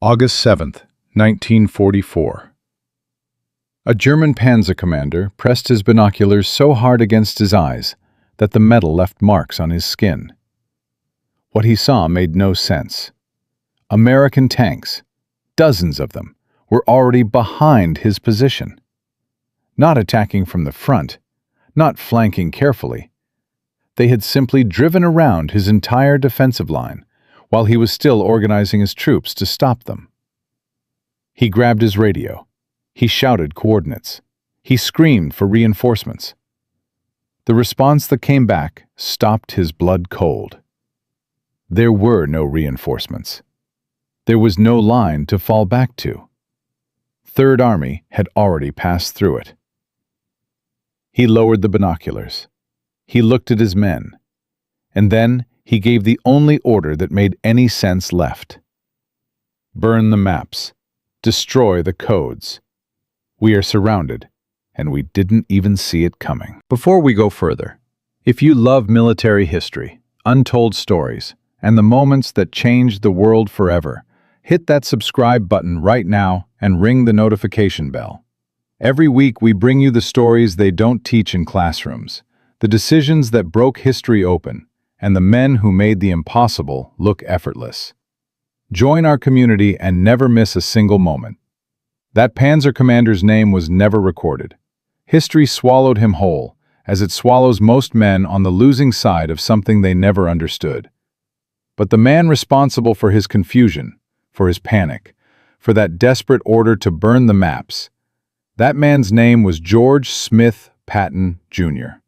August 7th, 1944. A German panzer commander pressed his binoculars so hard against his eyes that the metal left marks on his skin. What he saw made no sense. American tanks, dozens of them, were already behind his position. Not attacking from the front, not flanking carefully. They had simply driven around his entire defensive line while he was still organizing his troops to stop them. He grabbed his radio. He shouted coordinates. He screamed for reinforcements. The response that came back stopped his blood cold. There were no reinforcements. There was no line to fall back to. Third Army had already passed through it. He lowered the binoculars. He looked at his men. And then he gave the only order that made any sense left. Burn the maps. Destroy the codes. We are surrounded, and we didn't even see it coming. Before we go further, if you love military history, untold stories, and the moments that changed the world forever, hit that subscribe button right now and ring the notification bell. Every week we bring you the stories they don't teach in classrooms, the decisions that broke history open, and the men who made the impossible look effortless. Join our community and never miss a single moment. That panzer commander's name was never recorded. History swallowed him whole, as it swallows most men on the losing side of something they never understood. But the man responsible for his confusion, for his panic, for that desperate order to burn the maps, that man's name was George Smith Patton, Jr.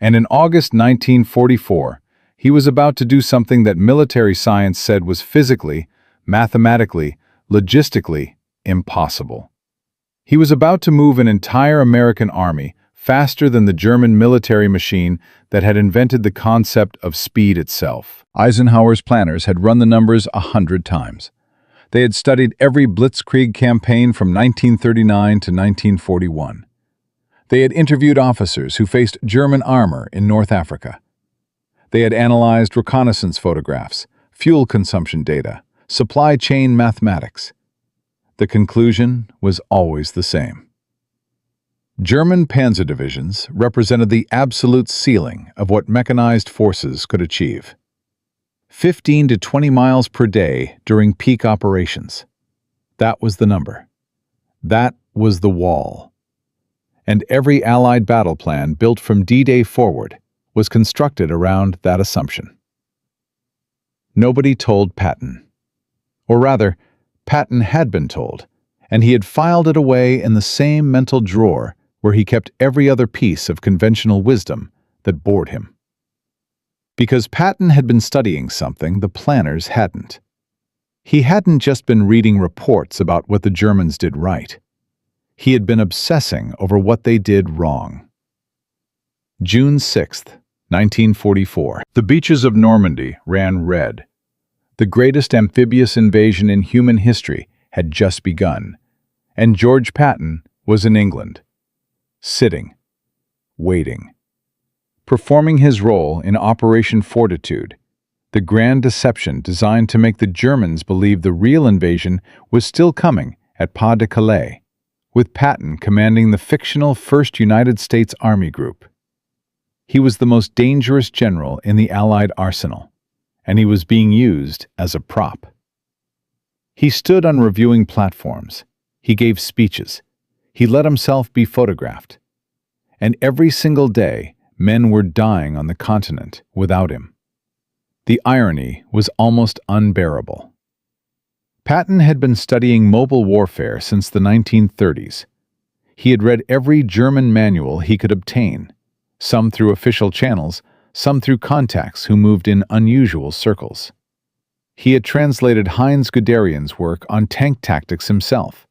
And in August 1944, he was about to do something that military science said was physically, mathematically, logistically impossible. He was about to move an entire American army faster than the German military machine that had invented the concept of speed itself. Eisenhower's planners had run the numbers 100 times. They had studied every Blitzkrieg campaign from 1939 to 1941. They had interviewed officers who faced German armor in North Africa. They had analyzed reconnaissance photographs, fuel consumption data, supply chain mathematics. The conclusion was always the same. German panzer divisions represented the absolute ceiling of what mechanized forces could achieve. 15 to 20 miles per day during peak operations. That was the number. That was the wall. And every Allied battle plan built from D-Day forward was constructed around that assumption. Nobody told Patton. Or rather, Patton had been told, and he had filed it away in the same mental drawer where he kept every other piece of conventional wisdom that bored him. Because Patton had been studying something the planners hadn't. He hadn't just been reading reports about what the Germans did right. He had been obsessing over what they did wrong. June 6th, 1944. The beaches of Normandy ran red. The greatest amphibious invasion in human history had just begun, and George Patton was in England, sitting, waiting, performing his role in Operation Fortitude, the grand deception designed to make the Germans believe the real invasion was still coming at Pas de Calais, with Patton commanding the fictional 1st United States Army Group. He was the most dangerous general in the Allied arsenal, and he was being used as a prop. He stood on reviewing platforms. He gave speeches. He let himself be photographed. And every single day, men were dying on the continent without him. The irony was almost unbearable. Patton had been studying mobile warfare since the 1930s. He had read every German manual he could obtain, some through official channels, some through contacts who moved in unusual circles. He had translated Heinz Guderian's work on tank tactics himself,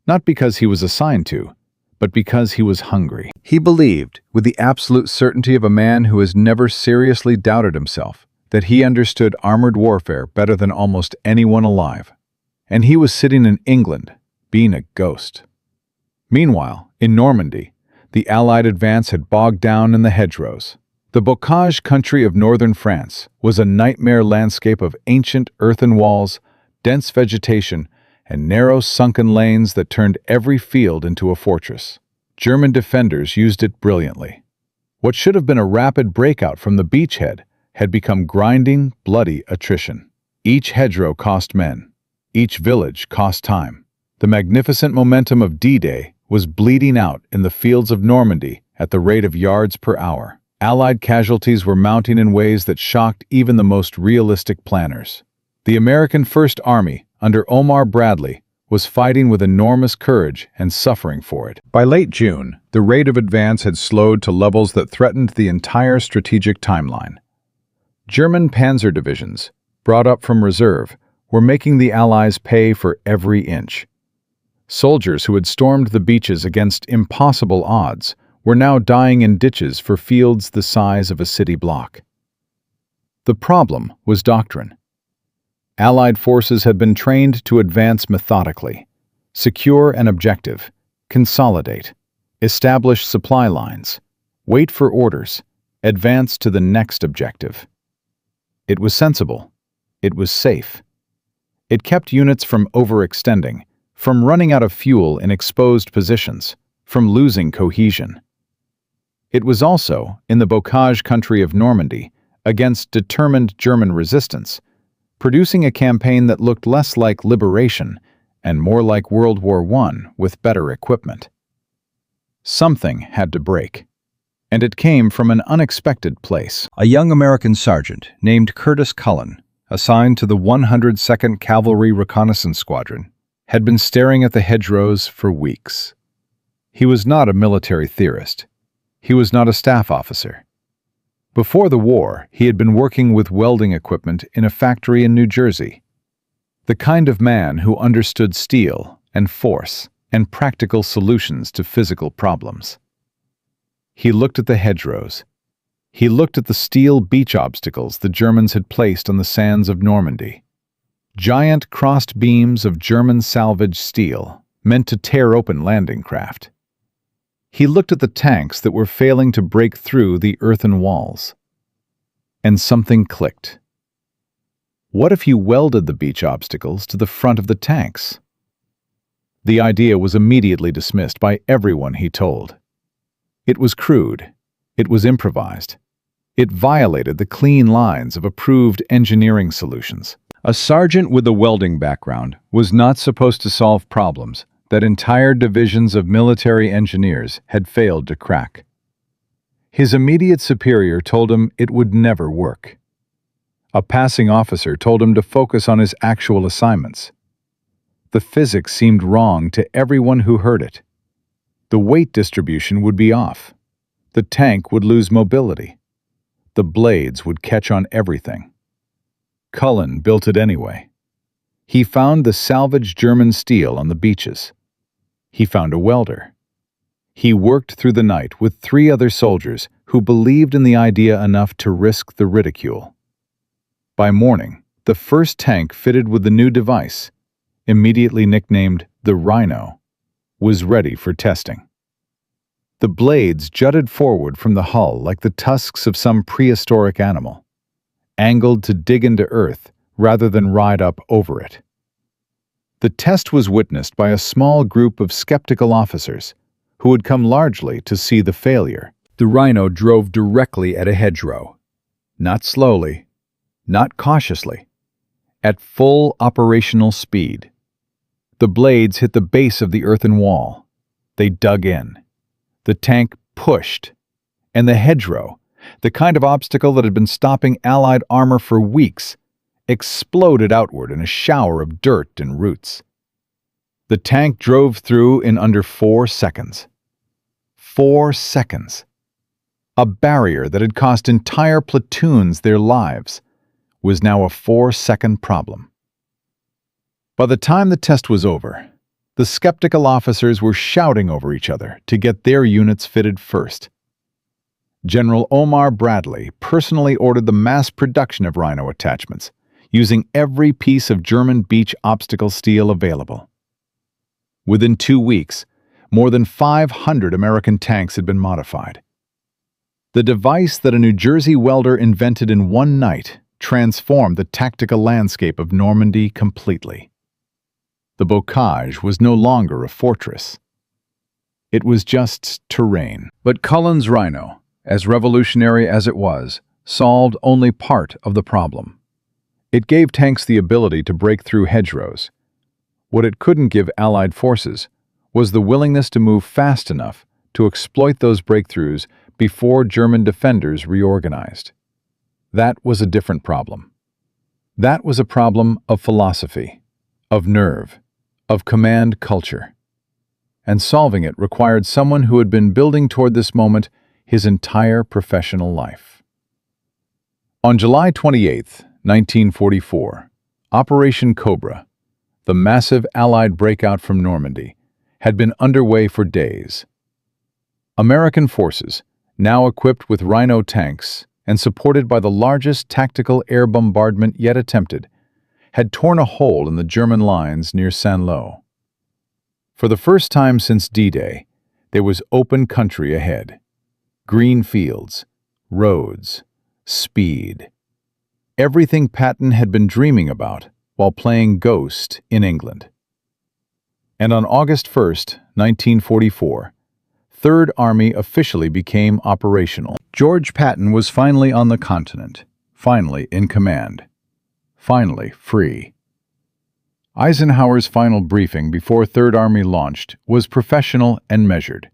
not because he was assigned to, but because he was hungry. He believed, with the absolute certainty of a man who has never seriously doubted himself, that he understood armored warfare better than almost anyone alive. And he was sitting in England, being a ghost. Meanwhile, in Normandy, the Allied advance had bogged down in the hedgerows. The bocage country of northern France was a nightmare landscape of ancient earthen walls, dense vegetation, and narrow sunken lanes that turned every field into a fortress. German defenders used it brilliantly. What should have been a rapid breakout from the beachhead had become grinding, bloody attrition. Each hedgerow cost men. Each village cost time. The magnificent momentum of D-Day was bleeding out in the fields of Normandy at the rate of yards per hour. Allied casualties were mounting in ways that shocked even the most realistic planners. The American First Army, under Omar Bradley, was fighting with enormous courage and suffering for it. By late June, the rate of advance had slowed to levels that threatened the entire strategic timeline. German panzer divisions, brought up from reserve, were making the Allies pay for every inch. Soldiers who had stormed the beaches against impossible odds were now dying in ditches for fields the size of a city block. The problem was doctrine. Allied forces had been trained to advance methodically, secure an objective, consolidate, establish supply lines, wait for orders, advance to the next objective. It was sensible. It was safe. It kept units from overextending, from running out of fuel in exposed positions, from losing cohesion. It was also, in the bocage country of Normandy, against determined German resistance, producing a campaign that looked less like liberation and more like World War I with better equipment. Something had to break, and it came from an unexpected place. A young American sergeant named Curtis Cullen, assigned to the 102nd Cavalry Reconnaissance Squadron, had been staring at the hedgerows for weeks. He was not a military theorist. He was not a staff officer. Before the war, he had been working with welding equipment in a factory in New Jersey. The kind of man who understood steel and force and practical solutions to physical problems. He looked at the hedgerows. He looked at the steel beach obstacles the Germans had placed on the sands of Normandy. Giant crossed beams of German salvage steel meant to tear open landing craft. He looked at the tanks that were failing to break through the earthen walls. And something clicked. What if you welded the beach obstacles to the front of the tanks? The idea was immediately dismissed by everyone he told. It was crude. It was improvised. It violated the clean lines of approved engineering solutions. A sergeant with a welding background was not supposed to solve problems that entire divisions of military engineers had failed to crack. His immediate superior told him it would never work. A passing officer told him to focus on his actual assignments. The physics seemed wrong to everyone who heard it. The weight distribution would be off. The tank would lose mobility. The blades would catch on everything. Cullen built it anyway. He found the salvaged German steel on the beaches. He found a welder. He worked through the night with 3 other soldiers who believed in the idea enough to risk the ridicule. By morning, the first tank fitted with the new device, immediately nicknamed the Rhino, was ready for testing. The blades jutted forward from the hull like the tusks of some prehistoric animal, angled to dig into earth rather than ride up over it. The test was witnessed by a small group of skeptical officers who had come largely to see the failure. The Rhino drove directly at a hedgerow, not slowly, not cautiously, at full operational speed. The blades hit the base of the earthen wall. They dug in. The tank pushed, and the hedgerow, the kind of obstacle that had been stopping Allied armor for weeks, exploded outward in a shower of dirt and roots. The tank drove through in under 4 seconds. 4 seconds. A barrier that had cost entire platoons their lives was now a 4-second problem. By the time the test was over, the skeptical officers were shouting over each other to get their units fitted first. General Omar Bradley personally ordered the mass production of Rhino attachments, using every piece of German beach obstacle steel available. Within 2 weeks, more than 500 American tanks had been modified. The device that a New Jersey welder invented in one night transformed the tactical landscape of Normandy completely. The bocage was no longer a fortress. It was just terrain. But Cullen's Rhino, as revolutionary as it was, solved only part of the problem. It gave tanks the ability to break through hedgerows. What it couldn't give Allied forces was the willingness to move fast enough to exploit those breakthroughs before German defenders reorganized. That was a different problem. That was a problem of philosophy, of nerve, of command culture. And solving it required someone who had been building toward this moment his entire professional life. On July 28, 1944, Operation Cobra, the massive Allied breakout from Normandy, had been underway for days. American forces, now equipped with Rhino tanks and supported by the largest tactical air bombardment yet attempted, had torn a hole in the German lines near Saint-Lô. For the first time since D-Day, there was open country ahead. Green fields, roads, speed. Everything Patton had been dreaming about while playing Ghost in England. And on August 1, 1944, Third Army officially became operational. George Patton was finally on the continent, finally in command, finally free. Eisenhower's final briefing before Third Army launched was professional and measured.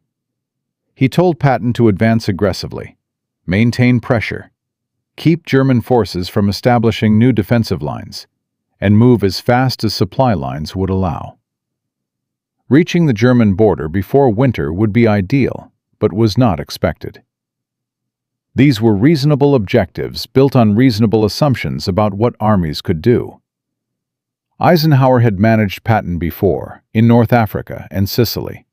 He told Patton to advance aggressively, maintain pressure, keep German forces from establishing new defensive lines, and move as fast as supply lines would allow. Reaching the German border before winter would be ideal, but was not expected. These were reasonable objectives built on reasonable assumptions about what armies could do. Eisenhower had managed Patton before, in North Africa and Sicily.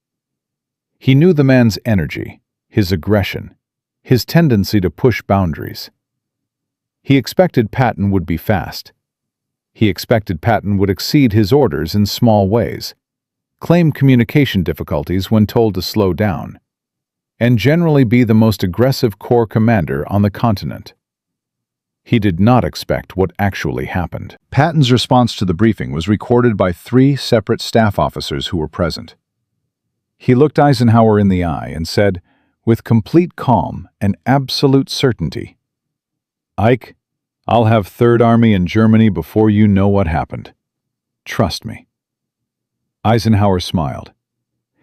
He knew the man's energy, his aggression, his tendency to push boundaries. He expected Patton would be fast. He expected Patton would exceed his orders in small ways, claim communication difficulties when told to slow down, and generally be the most aggressive corps commander on the continent. He did not expect what actually happened. Patton's response to the briefing was recorded by 3 separate staff officers who were present. He looked Eisenhower in the eye and said, with complete calm and absolute certainty, "Ike, I'll have Third Army in Germany before you know what happened. Trust me." Eisenhower smiled.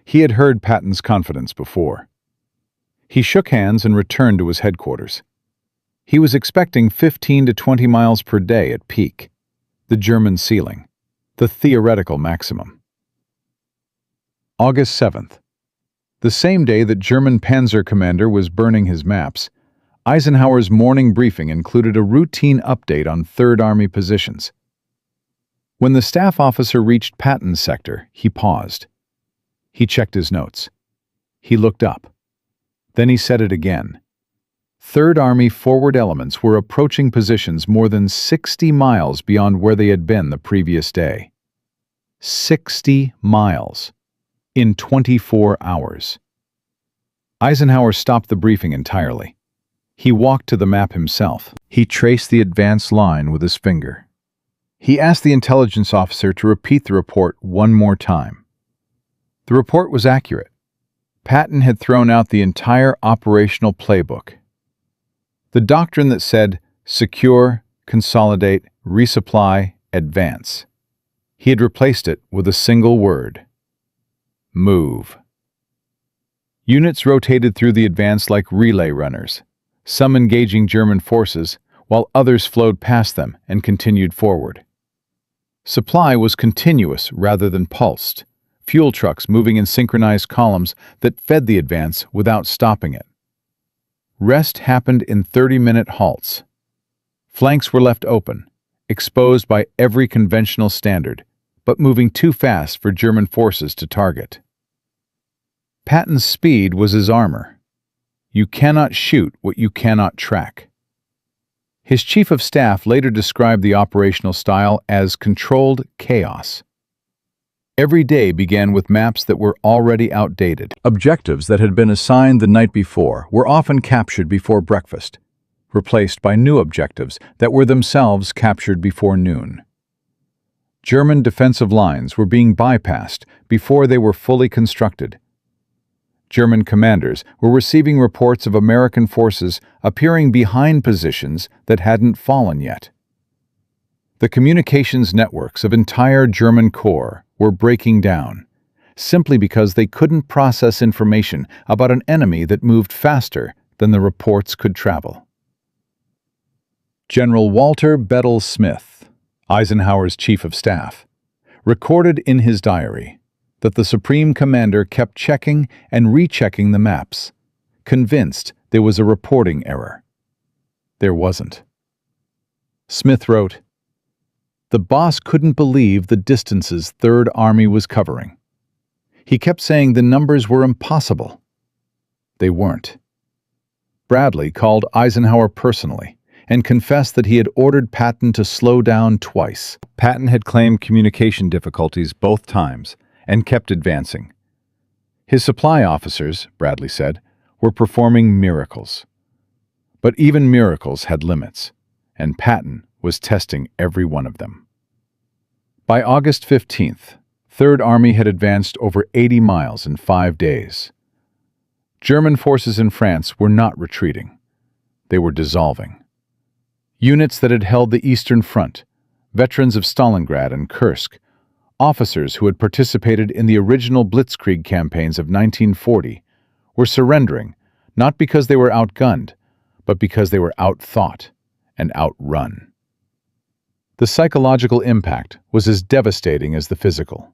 He had heard Patton's confidence before. He shook hands and returned to his headquarters. He was expecting 15 to 20 miles per day at peak, the German ceiling, the theoretical maximum. August 7th. The same day that German panzer commander was burning his maps, Eisenhower's morning briefing included a routine update on Third Army positions. When the staff officer reached Patton's sector, he paused. He checked his notes. He looked up. Then he said it again. Third Army forward elements were approaching positions more than 60 miles beyond where they had been the previous day. 60 miles. In 24 hours. Eisenhower stopped the briefing entirely. He walked to the map himself. He traced the advance line with his finger. He asked the intelligence officer to repeat the report one more time. The report was accurate. Patton had thrown out the entire operational playbook. The doctrine that said, secure, consolidate, resupply, advance. He had replaced it with a single word. Move. Units rotated through the advance like relay runners, some engaging German forces, while others flowed past them and continued forward. Supply was continuous rather than pulsed, fuel trucks moving in synchronized columns that fed the advance without stopping it. Rest happened in 30-minute halts. Flanks were left open, exposed by every conventional standard, but moving too fast for German forces to target. Patton's speed was his armor. You cannot shoot what you cannot track. His chief of staff later described the operational style as controlled chaos. Every day began with maps that were already outdated. Objectives that had been assigned the night before were often captured before breakfast. replaced by new objectives that were themselves captured before noon. German defensive lines were being bypassed before they were fully constructed. German commanders were receiving reports of American forces appearing behind positions that hadn't fallen yet. The communications networks of entire German corps were breaking down, simply because they couldn't process information about an enemy that moved faster than the reports could travel. General Walter Bedell Smith, Eisenhower's chief of staff, recorded in his diary that the Supreme Commander kept checking and rechecking the maps, convinced there was a reporting error. There wasn't. Smith wrote, "The boss couldn't believe the distances Third Army was covering. He kept saying the numbers were impossible. They weren't." Bradley called Eisenhower personally and confessed that he had ordered Patton to slow down twice. Patton had claimed communication difficulties both times and kept advancing. His supply officers, Bradley said, were performing miracles. But even miracles had limits, and Patton was testing every one of them. By August 15th, Third Army had advanced over 80 miles in 5 days. German forces in France were not retreating. They were dissolving. Units that had held the Eastern Front, veterans of Stalingrad and Kursk, officers who had participated in the original Blitzkrieg campaigns of 1940, were surrendering not because they were outgunned, but because they were outthought and outrun. The psychological impact was as devastating as the physical.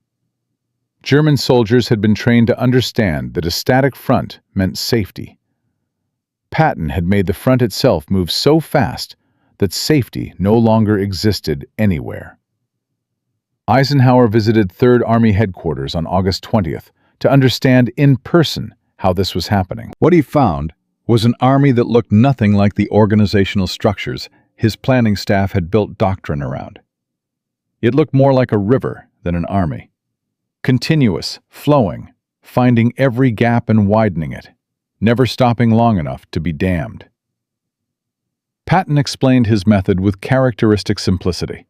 German soldiers had been trained to understand that a static front meant safety. Patton had made the front itself move so fast that safety no longer existed anywhere. Eisenhower visited Third Army headquarters on August 20th to understand in person how this was happening. What he found was an army that looked nothing like the organizational structures his planning staff had built doctrine around. It looked more like a river than an army. Continuous, flowing, finding every gap and widening it, never stopping long enough to be dammed. Patton explained his method with characteristic simplicity.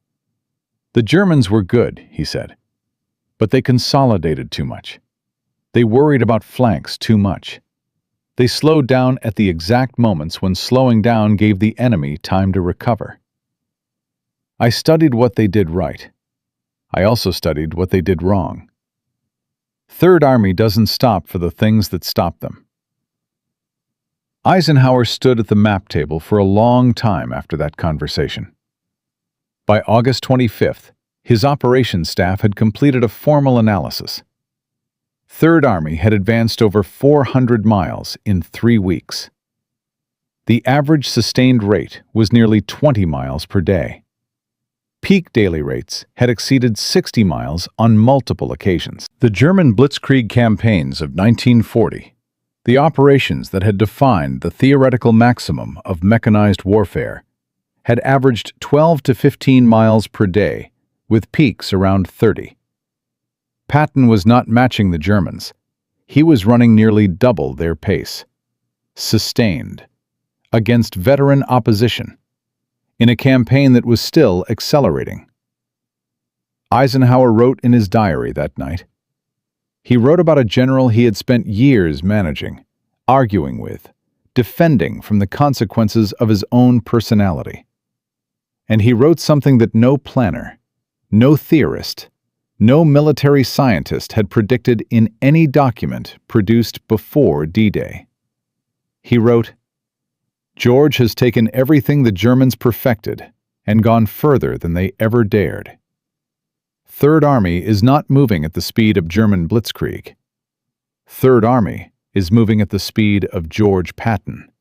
The Germans were good, he said, but they consolidated too much. They worried about flanks too much. They slowed down at the exact moments when slowing down gave the enemy time to recover. I studied what they did right. I also studied what they did wrong. Third Army doesn't stop for the things that stop them. Eisenhower stood at the map table for a long time after that conversation. By August 25th, his operations staff had completed a formal analysis. Third Army had advanced over 400 miles in 3 weeks. The average sustained rate was nearly 20 miles per day. Peak daily rates had exceeded 60 miles on multiple occasions. The German Blitzkrieg campaigns of 1940, the operations that had defined the theoretical maximum of mechanized warfare, had averaged 12 to 15 miles per day, with peaks around 30. Patton was not matching the Germans. He was running nearly double their pace. Sustained. Against veteran opposition. In a campaign that was still accelerating. Eisenhower wrote in his diary that night. He wrote about a general he had spent years managing, arguing with, defending from the consequences of his own personality. And he wrote something that no planner, no theorist, no military scientist had predicted in any document produced before D-Day. He wrote, "George has taken everything the Germans perfected and gone further than they ever dared. Third Army is not moving at the speed of German Blitzkrieg. Third Army is moving at the speed of George Patton."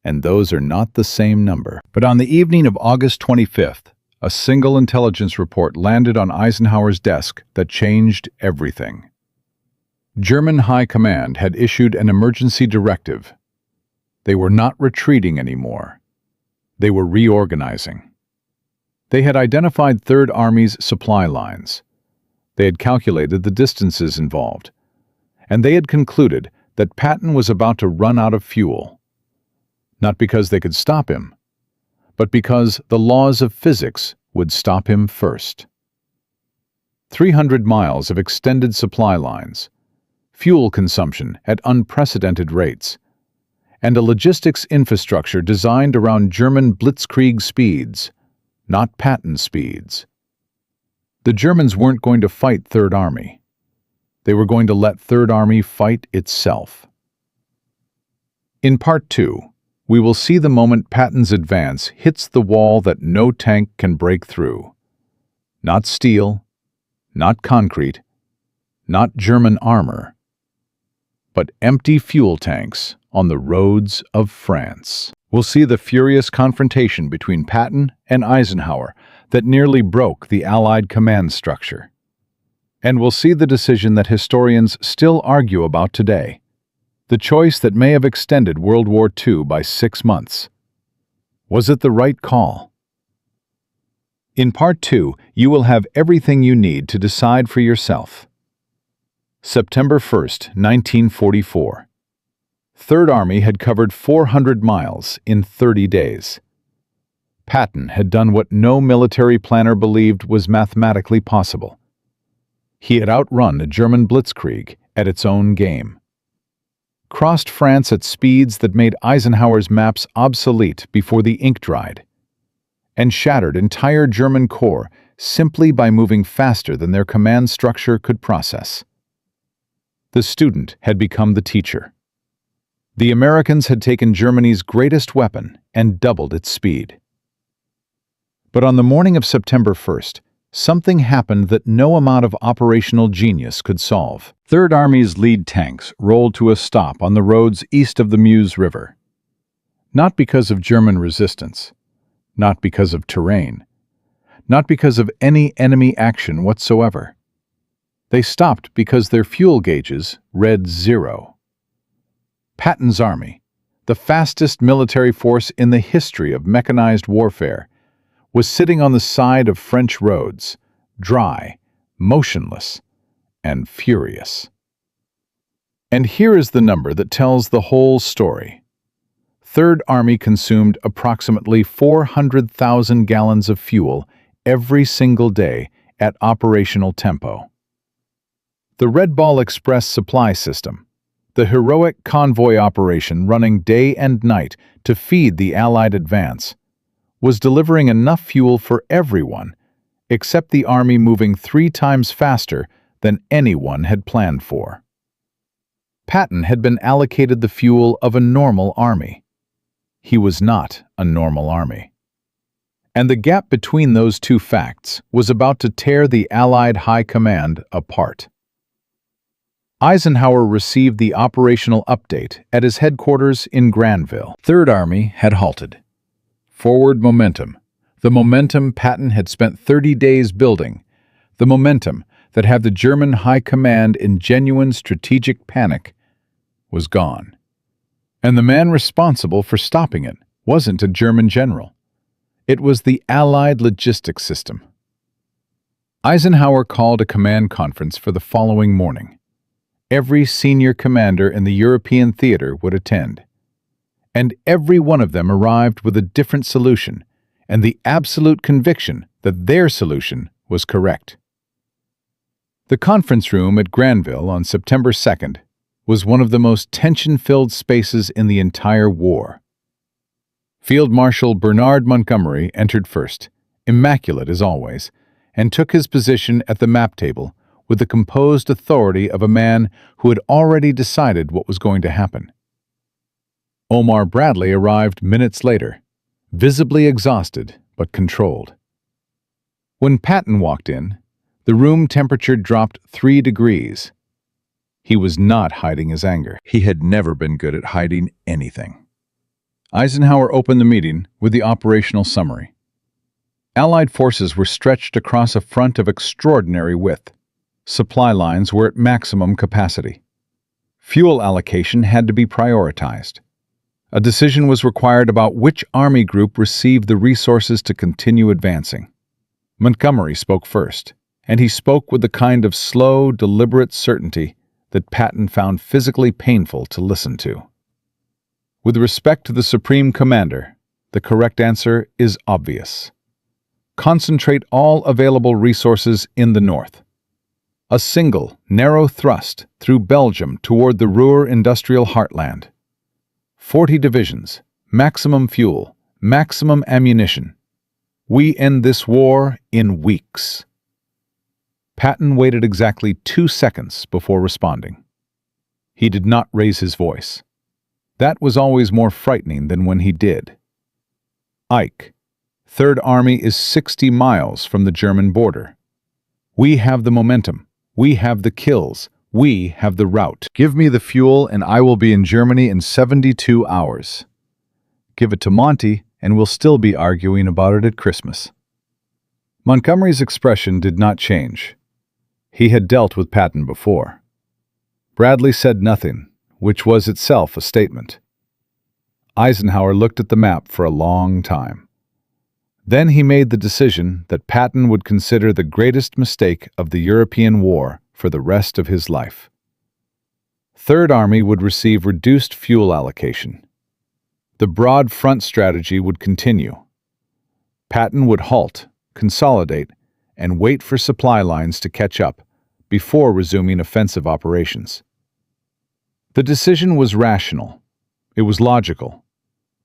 And those are not the same number. But on the evening of August 25th, a single intelligence report landed on Eisenhower's desk that changed everything. German High Command had issued an emergency directive. They were not retreating anymore. They were reorganizing. They had identified Third Army's supply lines. They had calculated the distances involved. And they had concluded that Patton was about to run out of fuel. Not because they could stop him, but because the laws of physics would stop him first. 300 miles of extended supply lines, fuel consumption at unprecedented rates, and a logistics infrastructure designed around German Blitzkrieg speeds, not Patton speeds. The Germans weren't going to fight Third Army. They were going to let Third Army fight itself. In Part 2, we will see the moment Patton's advance hits the wall that no tank can break through. Not steel, not concrete, not German armor, but empty fuel tanks on the roads of France. We'll see the furious confrontation between Patton and Eisenhower that nearly broke the Allied command structure. And we'll see the decision that historians still argue about today, the choice that may have extended World War II by 6 months. Was it the right call? In Part 2, you will have everything you need to decide for yourself. September 1st, 1944. Third Army had covered 400 miles in 30 days. Patton had done what no military planner believed was mathematically possible. He had outrun the German Blitzkrieg at its own game. Crossed France at speeds that made Eisenhower's maps obsolete before the ink dried, and shattered entire German corps simply by moving faster than their command structure could process. The student had become the teacher. The Americans had taken Germany's greatest weapon and doubled its speed. But on the morning of September 1st, something happened that no amount of operational genius could solve. Third Army's lead tanks rolled to a stop on the roads east of the Meuse River. Not because of German resistance, not because of terrain, not because of any enemy action whatsoever. They stopped because their fuel gauges read 0. Patton's army, the fastest military force in the history of mechanized warfare, was sitting on the side of French roads, dry, motionless, and furious. And here is the number that tells the whole story. Third Army consumed approximately 400,000 gallons of fuel every single day at operational tempo. The Red Ball Express supply system, the heroic convoy operation running day and night to feed the Allied advance, was delivering enough fuel for everyone, except the Army moving 3 times faster than anyone had planned for. Patton had been allocated the fuel of a normal army. He was not a normal army. And the gap between those two facts was about to tear the Allied High Command apart. Eisenhower received the operational update at his headquarters in Granville. Third Army had halted. Forward momentum, the momentum Patton had spent 30 days building, the momentum that had the German High Command in genuine strategic panic, was gone. And the man responsible for stopping it wasn't a German general. It was the Allied logistics system. Eisenhower called a command conference for the following morning. Every senior commander in the European theater would attend. And every one of them arrived with a different solution and the absolute conviction that their solution was correct. The conference room at Granville on September 2nd was one of the most tension-filled spaces in the entire war. Field Marshal Bernard Montgomery entered first, immaculate as always, and took his position at the map table with the composed authority of a man who had already decided what was going to happen. Omar Bradley arrived minutes later, visibly exhausted but controlled. When Patton walked in, the room temperature dropped 3 degrees. He was not hiding his anger. He had never been good at hiding anything. Eisenhower opened the meeting with the operational summary. Allied forces were stretched across a front of extraordinary width. Supply lines were at maximum capacity. Fuel allocation had to be prioritized. A decision was required about which army group received the resources to continue advancing. Montgomery spoke first, and he spoke with the kind of slow, deliberate certainty that Patton found physically painful to listen to. With respect to the Supreme Commander, the correct answer is obvious. Concentrate all available resources in the north. A single, narrow thrust through Belgium toward the Ruhr industrial heartland. 40 divisions, maximum fuel, maximum ammunition. We end this war in weeks. Patton waited exactly 2 seconds before responding. He did not raise his voice. That was always more frightening than when he did. Ike, Third Army is 60 miles from the German border. We have the momentum. We have the kills. We have the route. Give me the fuel and I will be in Germany in 72 hours. Give it to Monty and we'll still be arguing about it at Christmas. Montgomery's expression did not change. He had dealt with Patton before. Bradley said nothing, which was itself a statement. Eisenhower looked at the map for a long time. Then he made the decision that Patton would consider the greatest mistake of the European war for the rest of his life. Third Army would receive reduced fuel allocation. The broad front strategy would continue. Patton would halt, consolidate, and wait for supply lines to catch up before resuming offensive operations. The decision was rational. It was logical.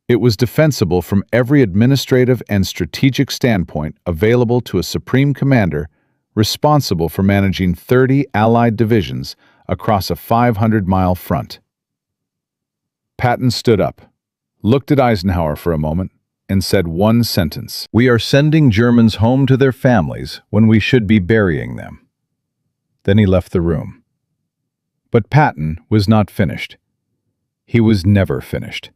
It was defensible from every administrative and strategic standpoint available to a Supreme Commander responsible for managing 30 Allied divisions across a 500-mile front. Patton stood up, looked at Eisenhower for a moment, and said one sentence: "We are sending Germans home to their families when we should be burying them." Then he left the room. But Patton was not finished. He was never finished.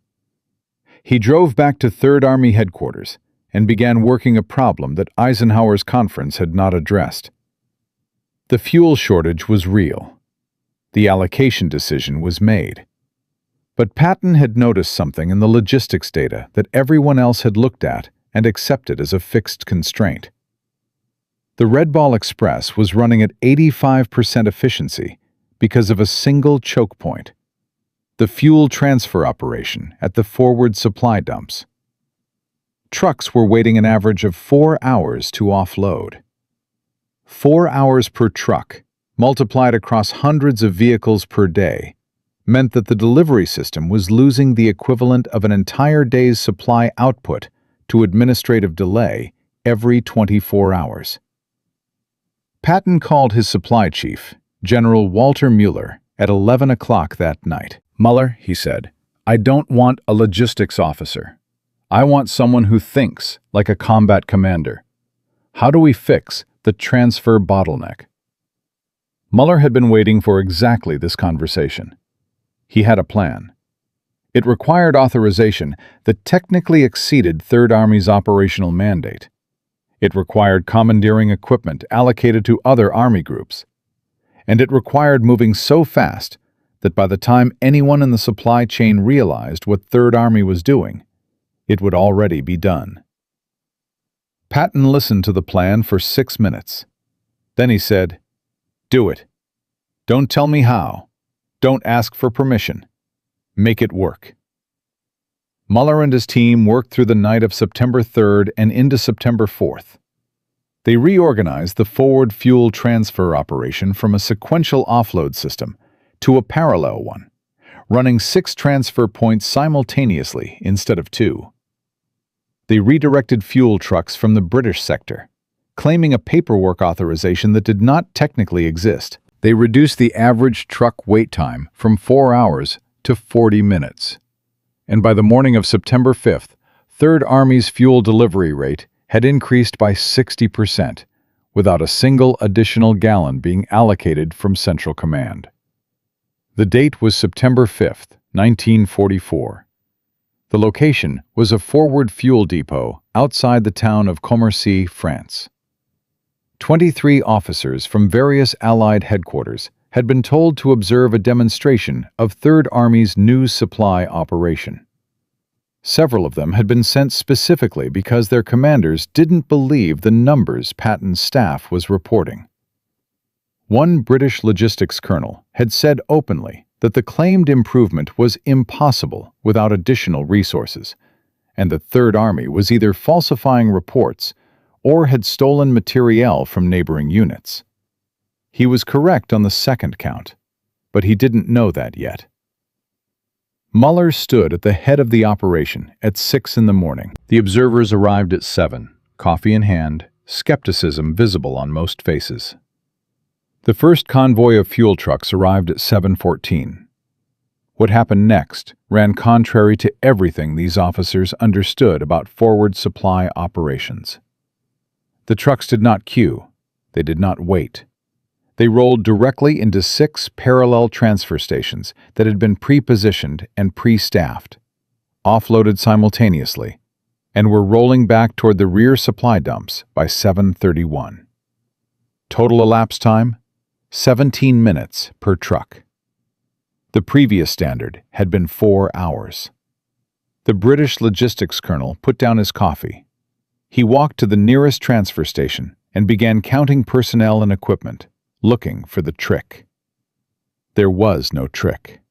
He drove back to Third Army headquarters and began working a problem that Eisenhower's conference had not addressed. The fuel shortage was real. The allocation decision was made. But Patton had noticed something in the logistics data that everyone else had looked at and accepted as a fixed constraint. The Red Ball Express was running at 85% efficiency because of a single choke point: the fuel transfer operation at the forward supply dumps. Trucks were waiting an average of 4 hours to offload. 4 hours per truck, multiplied across hundreds of vehicles per day, meant that the delivery system was losing the equivalent of an entire day's supply output to administrative delay every 24 hours. Patton called his supply chief, General Walter Mueller, at 11 o'clock that night. "Mueller," he said, "I don't want a logistics officer. I want someone who thinks like a combat commander. How do we fix the transfer bottleneck?" Mueller had been waiting for exactly this conversation. He had a plan. It required authorization that technically exceeded Third Army's operational mandate. It required commandeering equipment allocated to other Army groups. And it required moving so fast that by the time anyone in the supply chain realized what Third Army was doing, it would already be done. Patton listened to the plan for 6 minutes. Then he said, "Do it. Don't tell me how. Don't ask for permission. Make it work." Mueller and his team worked through the night of September 3rd and into September 4th. They reorganized the forward fuel transfer operation from a sequential offload system to a parallel one, running 6 transfer points simultaneously instead of 2. They redirected fuel trucks from the British sector, claiming a paperwork authorization that did not technically exist. They reduced the average truck wait time from 4 hours to 40 minutes. And by the morning of September 5th, Third Army's fuel delivery rate had increased by 60%, without a single additional gallon being allocated from Central Command. The date was September 5th, 1944. The location was a forward fuel depot outside the town of Commercy, France. 23 officers from various Allied headquarters had been told to observe a demonstration of Third Army's new supply operation. Several of them had been sent specifically because their commanders didn't believe the numbers Patton's staff was reporting. One British logistics colonel had said openly that the claimed improvement was impossible without additional resources, and the Third Army was either falsifying reports or had stolen materiel from neighboring units. He was correct on the second count, but he didn't know that yet. Muller stood at the head of the operation at 6 in the morning. The observers arrived at 7, coffee in hand, skepticism visible on most faces. The first convoy of fuel trucks arrived at 7:14. What happened next ran contrary to everything these officers understood about forward supply operations. The trucks did not queue. They did not wait. They rolled directly into 6 parallel transfer stations that had been pre-positioned and pre-staffed, offloaded simultaneously, and were rolling back toward the rear supply dumps by 7:31. Total elapsed time, 17 minutes per truck. The previous standard had been 4 hours. The British logistics colonel put down his coffee. He walked to the nearest transfer station and began counting personnel and equipment, looking for the trick. There was no trick.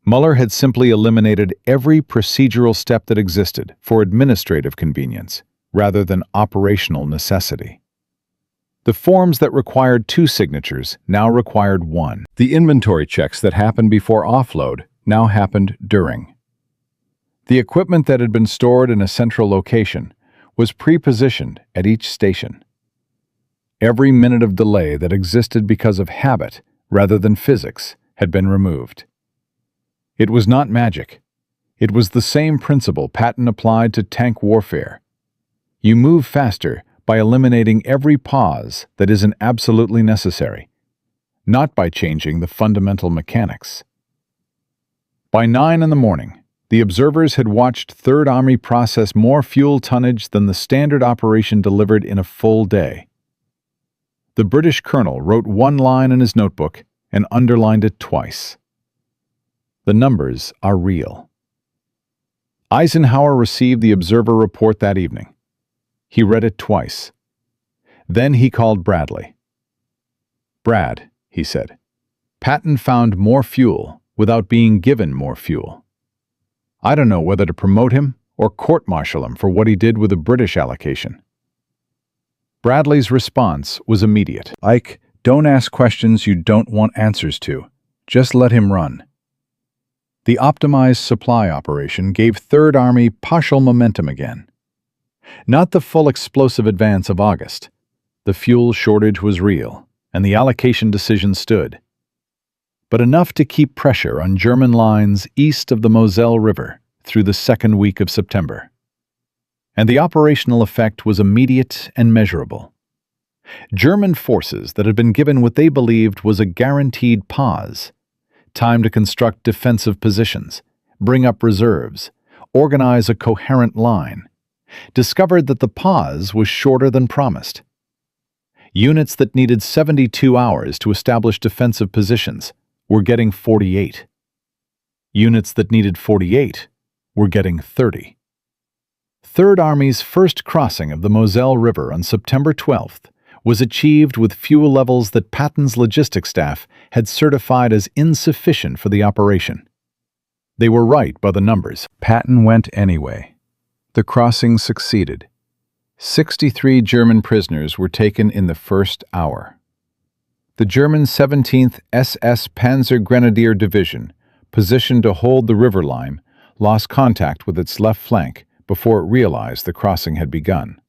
Muller had simply eliminated every procedural step that existed for administrative convenience, rather than operational necessity. The forms that required 2 signatures now required 1. The inventory checks that happened before offload now happened during. The equipment that had been stored in a central location was pre-positioned at each station. Every minute of delay that existed because of habit rather than physics had been removed. It was not magic. It was the same principle Patton applied to tank warfare. You move faster by eliminating every pause that isn't absolutely necessary, not by changing the fundamental mechanics. By 9 in the morning, the observers had watched Third Army process more fuel tonnage than the standard operation delivered in a full day. The British colonel wrote 1 line in his notebook and underlined it twice. The numbers are real. Eisenhower received the observer report that evening. He read it twice. Then he called Bradley. "Brad," he said, "Patton found more fuel without being given more fuel. I don't know whether to promote him or court-martial him for what he did with the British allocation." Bradley's response was immediate. "Ike, don't ask questions you don't want answers to. Just let him run." The optimized supply operation gave Third Army partial momentum again. Not the full explosive advance of August. The fuel shortage was real, and the allocation decision stood. But enough to keep pressure on German lines east of the Moselle River through the second week of September. And the operational effect was immediate and measurable. German forces that had been given what they believed was a guaranteed pause, time to construct defensive positions, bring up reserves, organize a coherent line, discovered that the pause was shorter than promised. Units that needed 72 hours to establish defensive positions were getting 48. Units that needed 48 were getting 30. Third Army's first crossing of the Moselle River on September 12th was achieved with fuel levels that Patton's logistics staff had certified as insufficient for the operation. They were right by the numbers. Patton went anyway. The crossing succeeded. 63 German prisoners were taken in the first hour. The German 17th SS Panzer Grenadier Division, positioned to hold the river line, lost contact with its left flank before it realized the crossing had begun.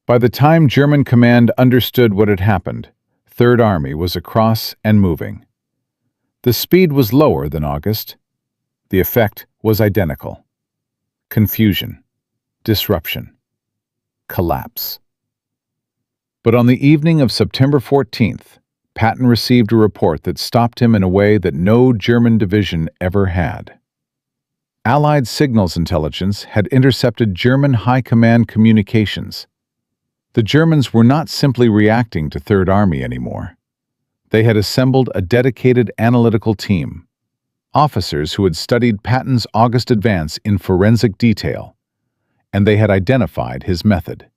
By the time German command understood what had happened, Third Army was across and moving. The speed was lower than August. The effect was identical. Confusion, disruption, collapse. But on the evening of September 14th, Patton received a report that stopped him in a way that no German division ever had. Allied signals intelligence had intercepted German high command communications. The Germans were not simply reacting to Third Army anymore. They had assembled a dedicated analytical team, officers who had studied Patton's August advance in forensic detail, and they had identified his method.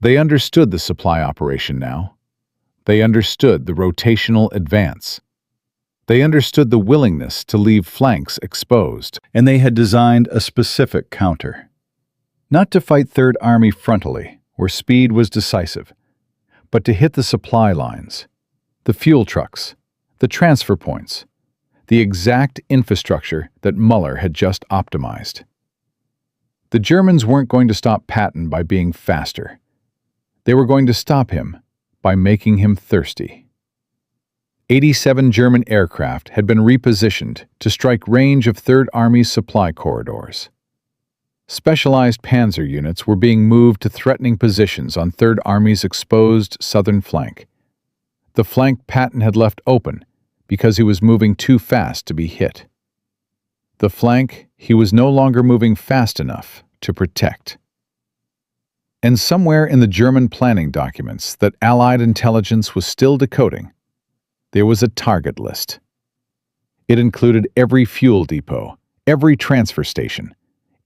They understood the supply operation now. They understood the rotational advance. They understood the willingness to leave flanks exposed, and they had designed a specific counter. Not to fight Third Army frontally, where speed was decisive, but to hit the supply lines, the fuel trucks, the transfer points, the exact infrastructure that Muller had just optimized. The Germans weren't going to stop Patton by being faster. They were going to stop him by making him thirsty. 87 German aircraft had been repositioned to strike range of Third Army's supply corridors. Specialized panzer units were being moved to threatening positions on Third Army's exposed southern flank. The flank Patton had left open because he was moving too fast to be hit. The flank he was no longer moving fast enough to protect. And somewhere in the German planning documents that Allied intelligence was still decoding, there was a target list. It included every fuel depot, every transfer station,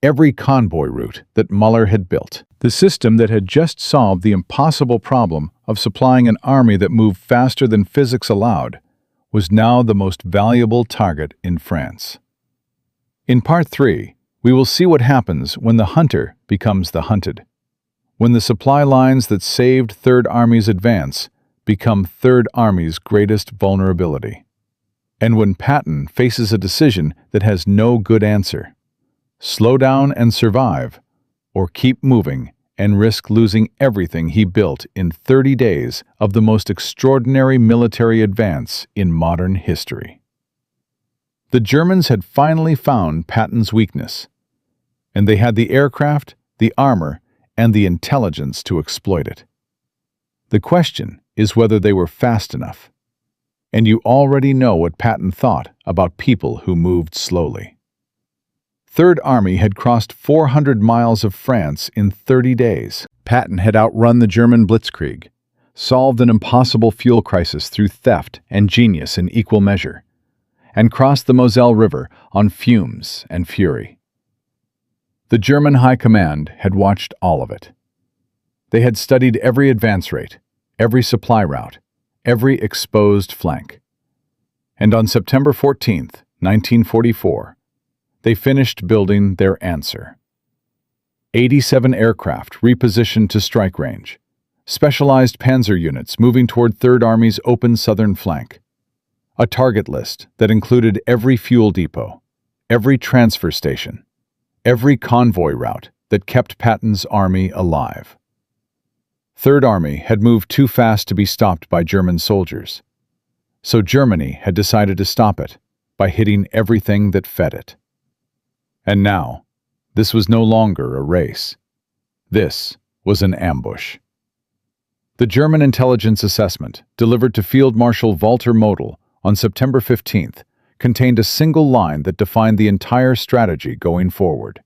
every convoy route that Muller had built. The system that had just solved the impossible problem of supplying an army that moved faster than physics allowed was now the most valuable target in France. In Part 3, we will see what happens when the hunter becomes the hunted, when the supply lines that saved Third Army's advance become Third Army's greatest vulnerability, and when Patton faces a decision that has no good answer: slow down and survive, or keep moving and risk losing everything he built in 30 days of the most extraordinary military advance in modern history. The Germans had finally found Patton's weakness, and they had the aircraft, the armor, and the intelligence to exploit it. The question is whether they were fast enough. And you already know what Patton thought about people who moved slowly. Third Army had crossed 400 miles of France in 30 days. Patton had outrun the German Blitzkrieg, solved an impossible fuel crisis through theft and genius in equal measure, and crossed the Moselle River on fumes and fury. The German High Command had watched all of it. They had studied every advance rate, every supply route, every exposed flank. And on September 14th, 1944, they finished building their answer. 87 aircraft repositioned to strike range, specialized panzer units moving toward Third Army's open southern flank, a target list that included every fuel depot, every transfer station, every convoy route that kept Patton's army alive. Third Army had moved too fast to be stopped by German soldiers, so Germany had decided to stop it by hitting everything that fed it. And now, this was no longer a race. This was an ambush. The German intelligence assessment, delivered to Field Marshal Walter Model on September 15th, contained a single line that defined the entire strategy going forward.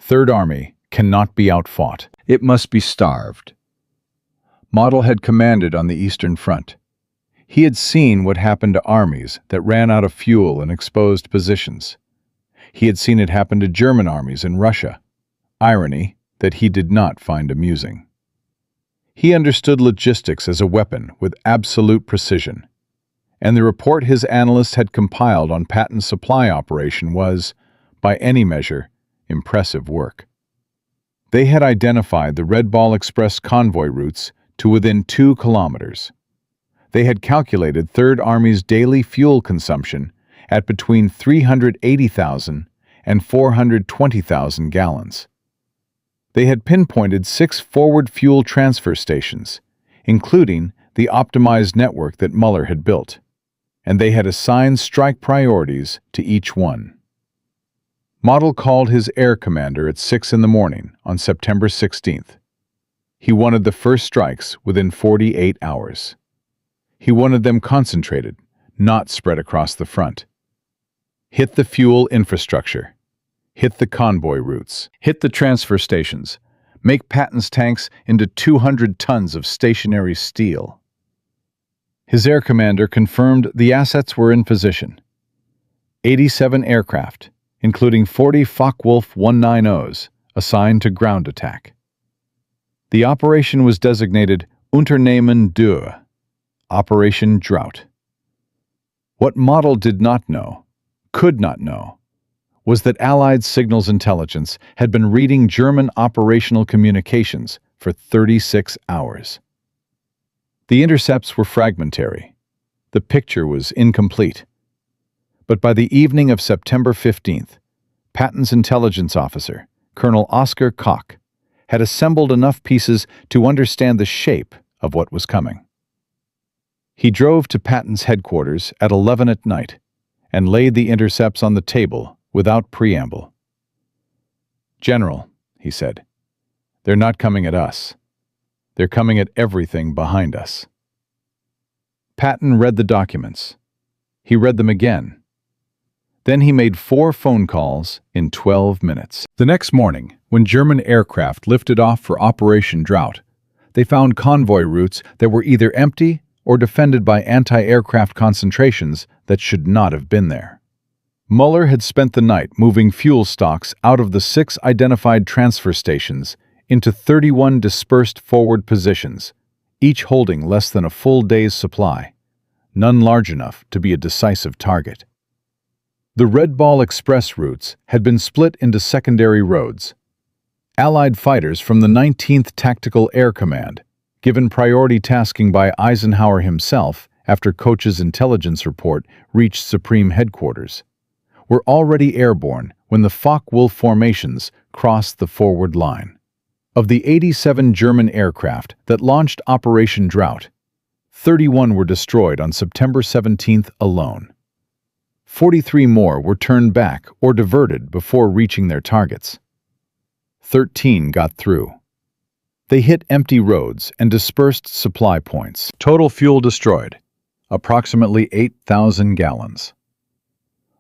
Third Army cannot be outfought. It must be starved. Model had commanded on the Eastern Front. He had seen what happened to armies that ran out of fuel in exposed positions. He had seen it happen to German armies in Russia, irony that he did not find amusing. He understood logistics as a weapon with absolute precision, and the report his analysts had compiled on Patton's supply operation was, by any measure, impressive work. They had identified the Red Ball Express convoy routes to within 2 kilometers. They had calculated Third Army's daily fuel consumption at between 380,000 and 420,000 gallons. They had pinpointed 6 forward fuel transfer stations, including the optimized network that Muller had built, and they had assigned strike priorities to each one. Model called his air commander at 6 in the morning on September 16th. He wanted the first strikes within 48 hours. He wanted them concentrated, not spread across the front. Hit the fuel infrastructure. Hit the convoy routes. Hit the transfer stations. Make Patton's tanks into 200 tons of stationary steel. His air commander confirmed the assets were in position. 87 aircraft, including 40 Focke-Wulf 190s, assigned to ground attack. The operation was designated Unternehmen 2, Operation Drought. What Model did not know, could not know, was that Allied signals intelligence had been reading German operational communications for 36 hours. The intercepts were fragmentary. The picture was incomplete. But by the evening of September 15th, Patton's intelligence officer, Colonel Oskar Koch, had assembled enough pieces to understand the shape of what was coming. He drove to Patton's headquarters at 11 at night and laid the intercepts on the table without preamble. "General," he said, "they're not coming at us. They're coming at everything behind us." Patton read the documents. He read them again. Then he made 4 phone calls in 12 minutes. The next morning, when German aircraft lifted off for Operation Drought, they found convoy routes that were either empty or defended by anti-aircraft concentrations that should not have been there. Muller had spent the night moving fuel stocks out of the 6 identified transfer stations into 31 dispersed forward positions, each holding less than a full day's supply, none large enough to be a decisive target. The Red Ball Express routes had been split into secondary roads. Allied fighters from the 19th Tactical Air Command, given priority tasking by Eisenhower himself after Koch's intelligence report reached Supreme Headquarters, were already airborne when the Focke-Wulf formations crossed the forward line. Of the 87 German aircraft that launched Operation Drought, 31 were destroyed on September 17th alone. 43 more were turned back or diverted before reaching their targets. 13 got through. They hit empty roads and dispersed supply points. Total fuel destroyed, approximately 8,000 gallons.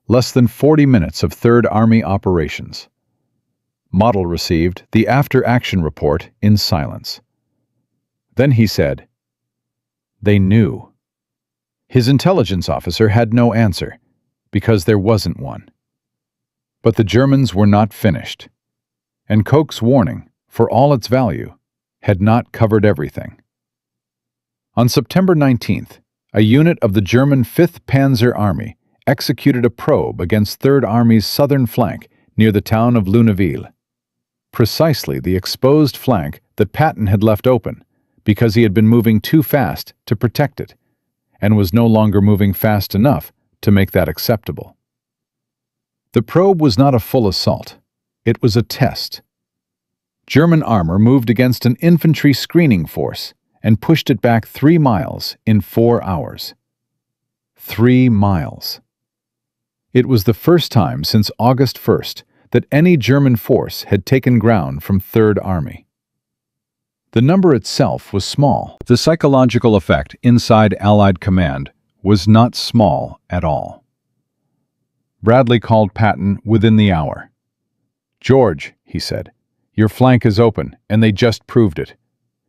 Less than 40 minutes of Third Army operations. Model received the after-action report in silence. Then he said, "They knew." His intelligence officer had no answer, because there wasn't one. But the Germans were not finished, and Koch's warning, for all its value, had not covered everything. On September 19th, a unit of the German 5th Panzer Army executed a probe against Third Army's southern flank near the town of Luneville. Precisely the exposed flank that Patton had left open because he had been moving too fast to protect it, and was no longer moving fast enough to make that acceptable. The probe was not a full assault. It was a test. German armor moved against an infantry screening force and pushed it back 3 miles in 4 hours. 3 miles. It was the first time since August 1st that any German force had taken ground from Third Army. The number itself was small. The psychological effect inside Allied command was not small at all. Bradley called Patton within the hour. "George," he said, "your flank is open, and they just proved it.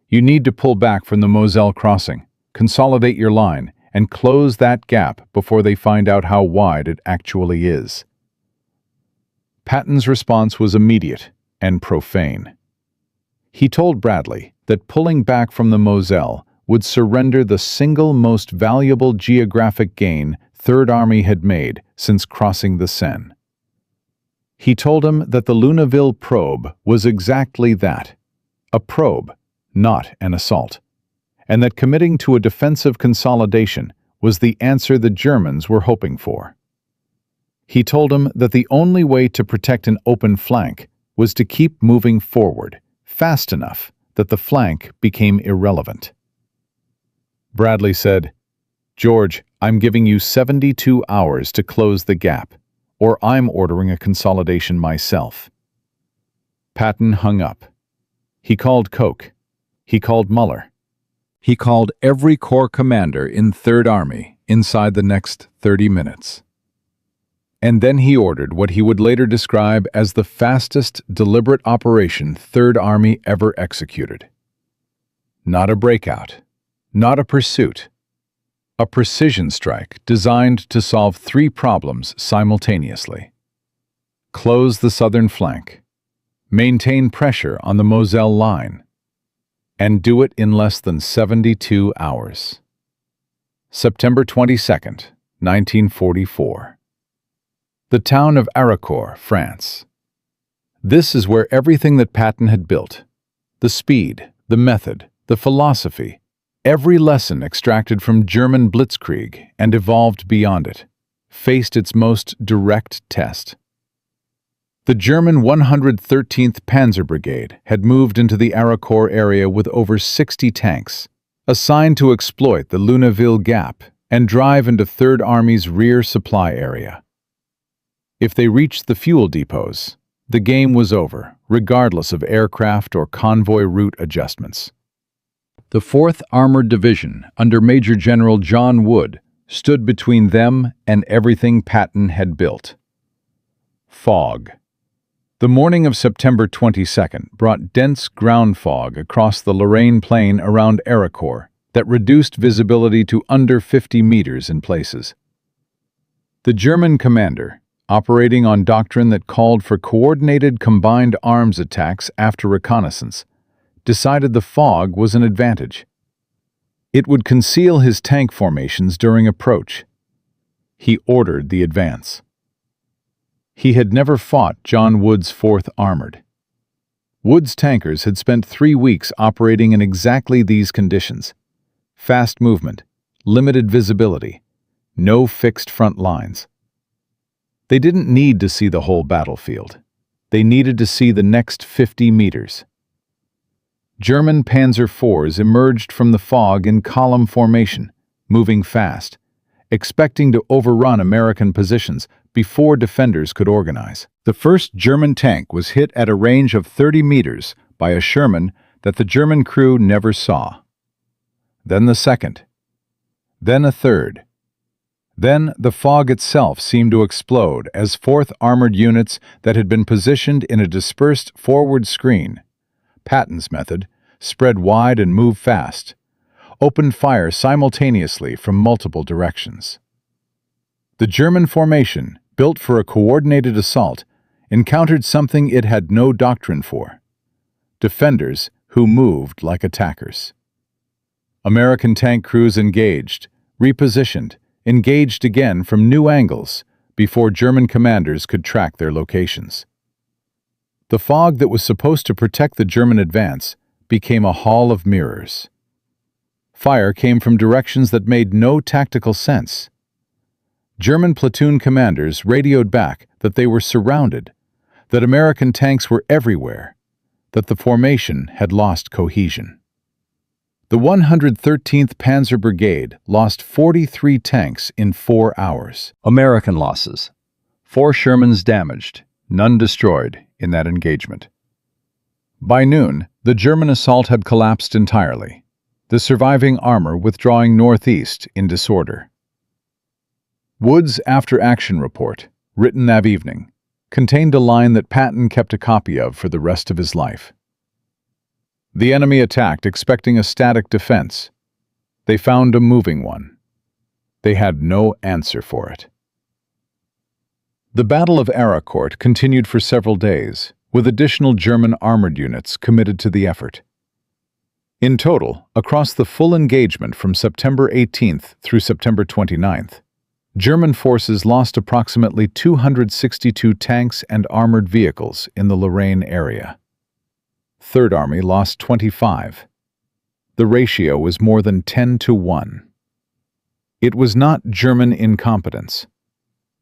You need to pull back from the Moselle crossing, consolidate your line, and close that gap before they find out how wide it actually is." Patton's response was immediate and profane. He told Bradley that pulling back from the Moselle would surrender the single most valuable geographic gain Third Army had made since crossing the Seine. He told him that the Luneville probe was exactly that, a probe, not an assault, and that committing to a defensive consolidation was the answer the Germans were hoping for. He told him that the only way to protect an open flank was to keep moving forward, fast enough that the flank became irrelevant. Bradley said, "George, I'm giving you 72 hours to close the gap, or I'm ordering a consolidation myself." Patton hung up. He called Koch. He called Muller. He called every corps commander in Third Army inside the next 30 minutes. And then he ordered what he would later describe as the fastest deliberate operation Third Army ever executed. Not a breakout, not a pursuit, a precision strike designed to solve 3 problems simultaneously. Close the southern flank, maintain pressure on the Moselle line, and do it in less than 72 hours. September 22nd, 1944. The town of Haraucourt, France. This is where everything that Patton had built, the speed, the method, the philosophy, every lesson extracted from German Blitzkrieg and evolved beyond it, faced its most direct test. The German 113th Panzer Brigade had moved into the Haraucourt area with over 60 tanks, assigned to exploit the Luneville Gap and drive into Third Army's rear supply area. If they reached the fuel depots, the game was over, regardless of aircraft or convoy route adjustments. The 4th Armored Division, under Major General John Wood, stood between them and everything Patton had built. Fog. The morning of September 22nd brought dense ground fog across the Lorraine plain around Haraucourt that reduced visibility to under 50 meters in places. The German commander, operating on doctrine that called for coordinated combined arms attacks after reconnaissance, decided the fog was an advantage. It would conceal his tank formations during approach. He ordered the advance. He had never fought John Wood's 4th Armored. Wood's tankers had spent 3 weeks operating in exactly these conditions: fast movement, limited visibility, no fixed front lines. They didn't need to see the whole battlefield. They needed to see the next 50 meters. German Panzer IVs emerged from the fog in column formation, moving fast, expecting to overrun American positions before defenders could organize. The first German tank was hit at a range of 30 meters by a Sherman that the German crew never saw. Then the second. Then a third. Then the fog itself seemed to explode as 4th Armored units that had been positioned in a dispersed forward screen, Patton's method, spread wide and moved fast, opened fire simultaneously from multiple directions. The German formation, built for a coordinated assault, encountered something it had no doctrine for: defenders who moved like attackers. American tank crews engaged, repositioned, engaged again from new angles before German commanders could track their locations. The fog that was supposed to protect the German advance became a hall of mirrors. Fire came from directions that made no tactical sense. German platoon commanders radioed back that they were surrounded, that American tanks were everywhere, that the formation had lost cohesion. The 113th Panzer Brigade lost 43 tanks in 4 hours. American losses: 4 Shermans damaged, none destroyed in that engagement. By noon, the German assault had collapsed entirely, the surviving armor withdrawing northeast in disorder. Wood's after-action report, written that evening, contained a line that Patton kept a copy of for the rest of his life. The enemy attacked expecting a static defense. They found a moving one. They had no answer for it. The Battle of Haraucourt continued for several days, with additional German armored units committed to the effort. In total, across the full engagement from September 18th through September 29th, German forces lost approximately 262 tanks and armored vehicles in the Lorraine area. Third Army lost 25. The ratio was more than 10 to 1. It was not German incompetence.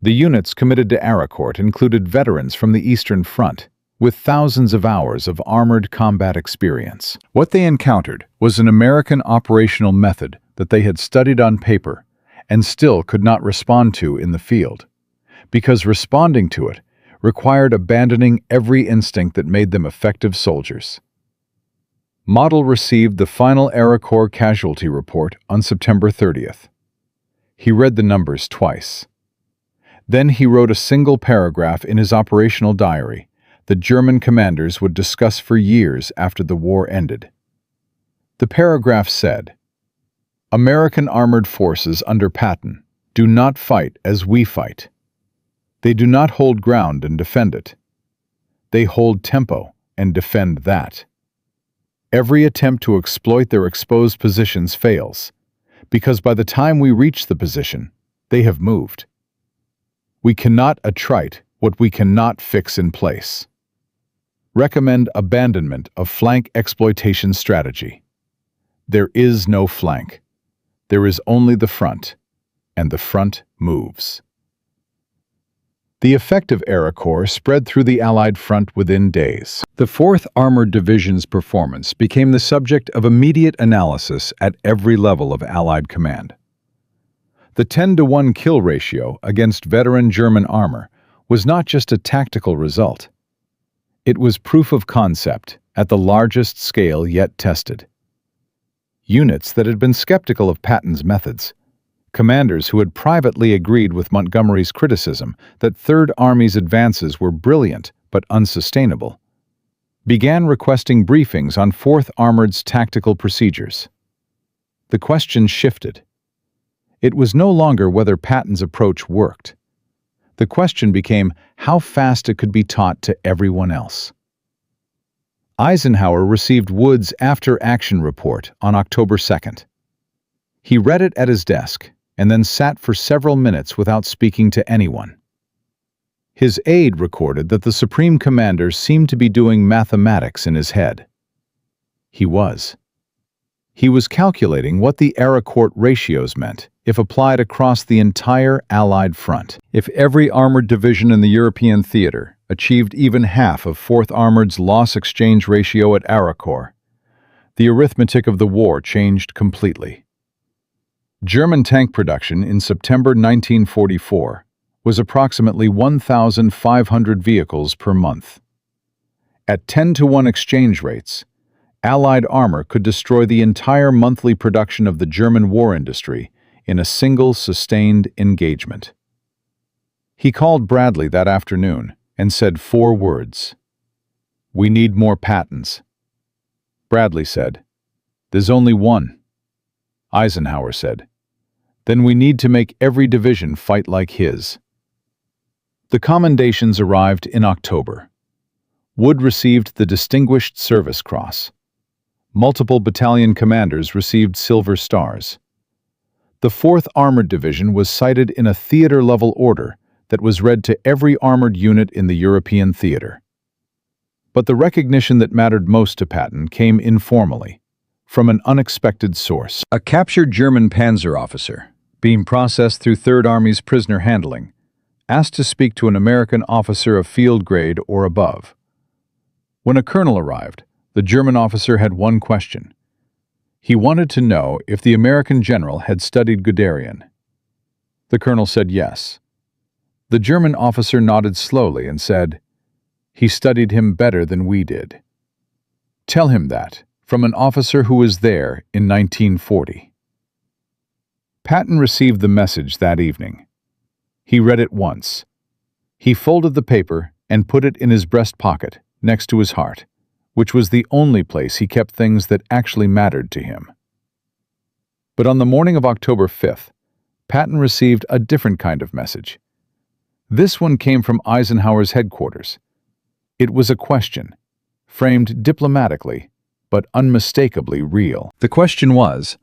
The units committed to Haraucourt included veterans from the Eastern Front, with thousands of hours of armored combat experience. What they encountered was an American operational method that they had studied on paper and still could not respond to in the field, because responding to it required abandoning every instinct that made them effective soldiers. Model received the final Haraucourt casualty report on September 30th. He read the numbers twice. Then he wrote a single paragraph in his operational diary that German commanders would discuss for years after the war ended. The paragraph said, "American armored forces under Patton do not fight as we fight. They do not hold ground and defend it. They hold tempo and defend that. Every attempt to exploit their exposed positions fails, because by the time we reach the position, They have moved. We cannot attrite what we cannot fix in place. Recommend abandonment of flank exploitation strategy. There is no flank. There is only the front, and the front moves. The effective Air Corps spread through the Allied front within days. The 4th Armored Division's performance became the subject of immediate analysis at every level of Allied command. The 10-to-1 kill ratio against veteran German armor was not just a tactical result. It was proof of concept at the largest scale yet tested. Units that had been skeptical of Patton's methods, commanders who had privately agreed with Montgomery's criticism that Third Army's advances were brilliant but unsustainable, began requesting briefings on Fourth Armored's tactical procedures. The question shifted. It was no longer whether Patton's approach worked. The question became how fast it could be taught to everyone else. Eisenhower received Wood's after-action report on October 2nd. He read it at his desk and then sat for several minutes without speaking to anyone. His aide recorded that the Supreme Commander seemed to be doing mathematics in his head. He was. He was calculating what the Air-Court ratios meant if applied across the entire Allied front. If every armored division in the European theater achieved even half of 4th Armored's loss-exchange ratio at Air-Corps, the arithmetic of the war changed completely. German tank production in September 1944 was approximately 1,500 vehicles per month. At 10-to-1 exchange rates, Allied armor could destroy the entire monthly production of the German war industry in a single sustained engagement. He called Bradley that afternoon and said 4 words. "We need more Pattons." Bradley said, "There's only one." Eisenhower said, "Then we need to make every division fight like his." The commendations arrived in October. Wood received the Distinguished Service Cross. Multiple battalion commanders received Silver Stars. The 4th Armored Division was cited in a theater-level order that was read to every armored unit in the European theater. But the recognition that mattered most to Patton came informally, from an unexpected source. A captured German panzer officer, being processed through Third Army's prisoner handling, asked to speak to an American officer of field grade or above. When a colonel arrived, the German officer had one question. He wanted to know if the American general had studied Guderian. The colonel said yes. The German officer nodded slowly and said, "He studied him better than we did." Tell him that, from an officer who was there in 1940. Patton received the message that evening. He read it once. He folded the paper and put it in his breast pocket, next to his heart, which was the only place he kept things that actually mattered to him. But on the morning of October 5th, Patton received a different kind of message. This one came from Eisenhower's headquarters. It was a question, framed diplomatically, but unmistakably real. The question was,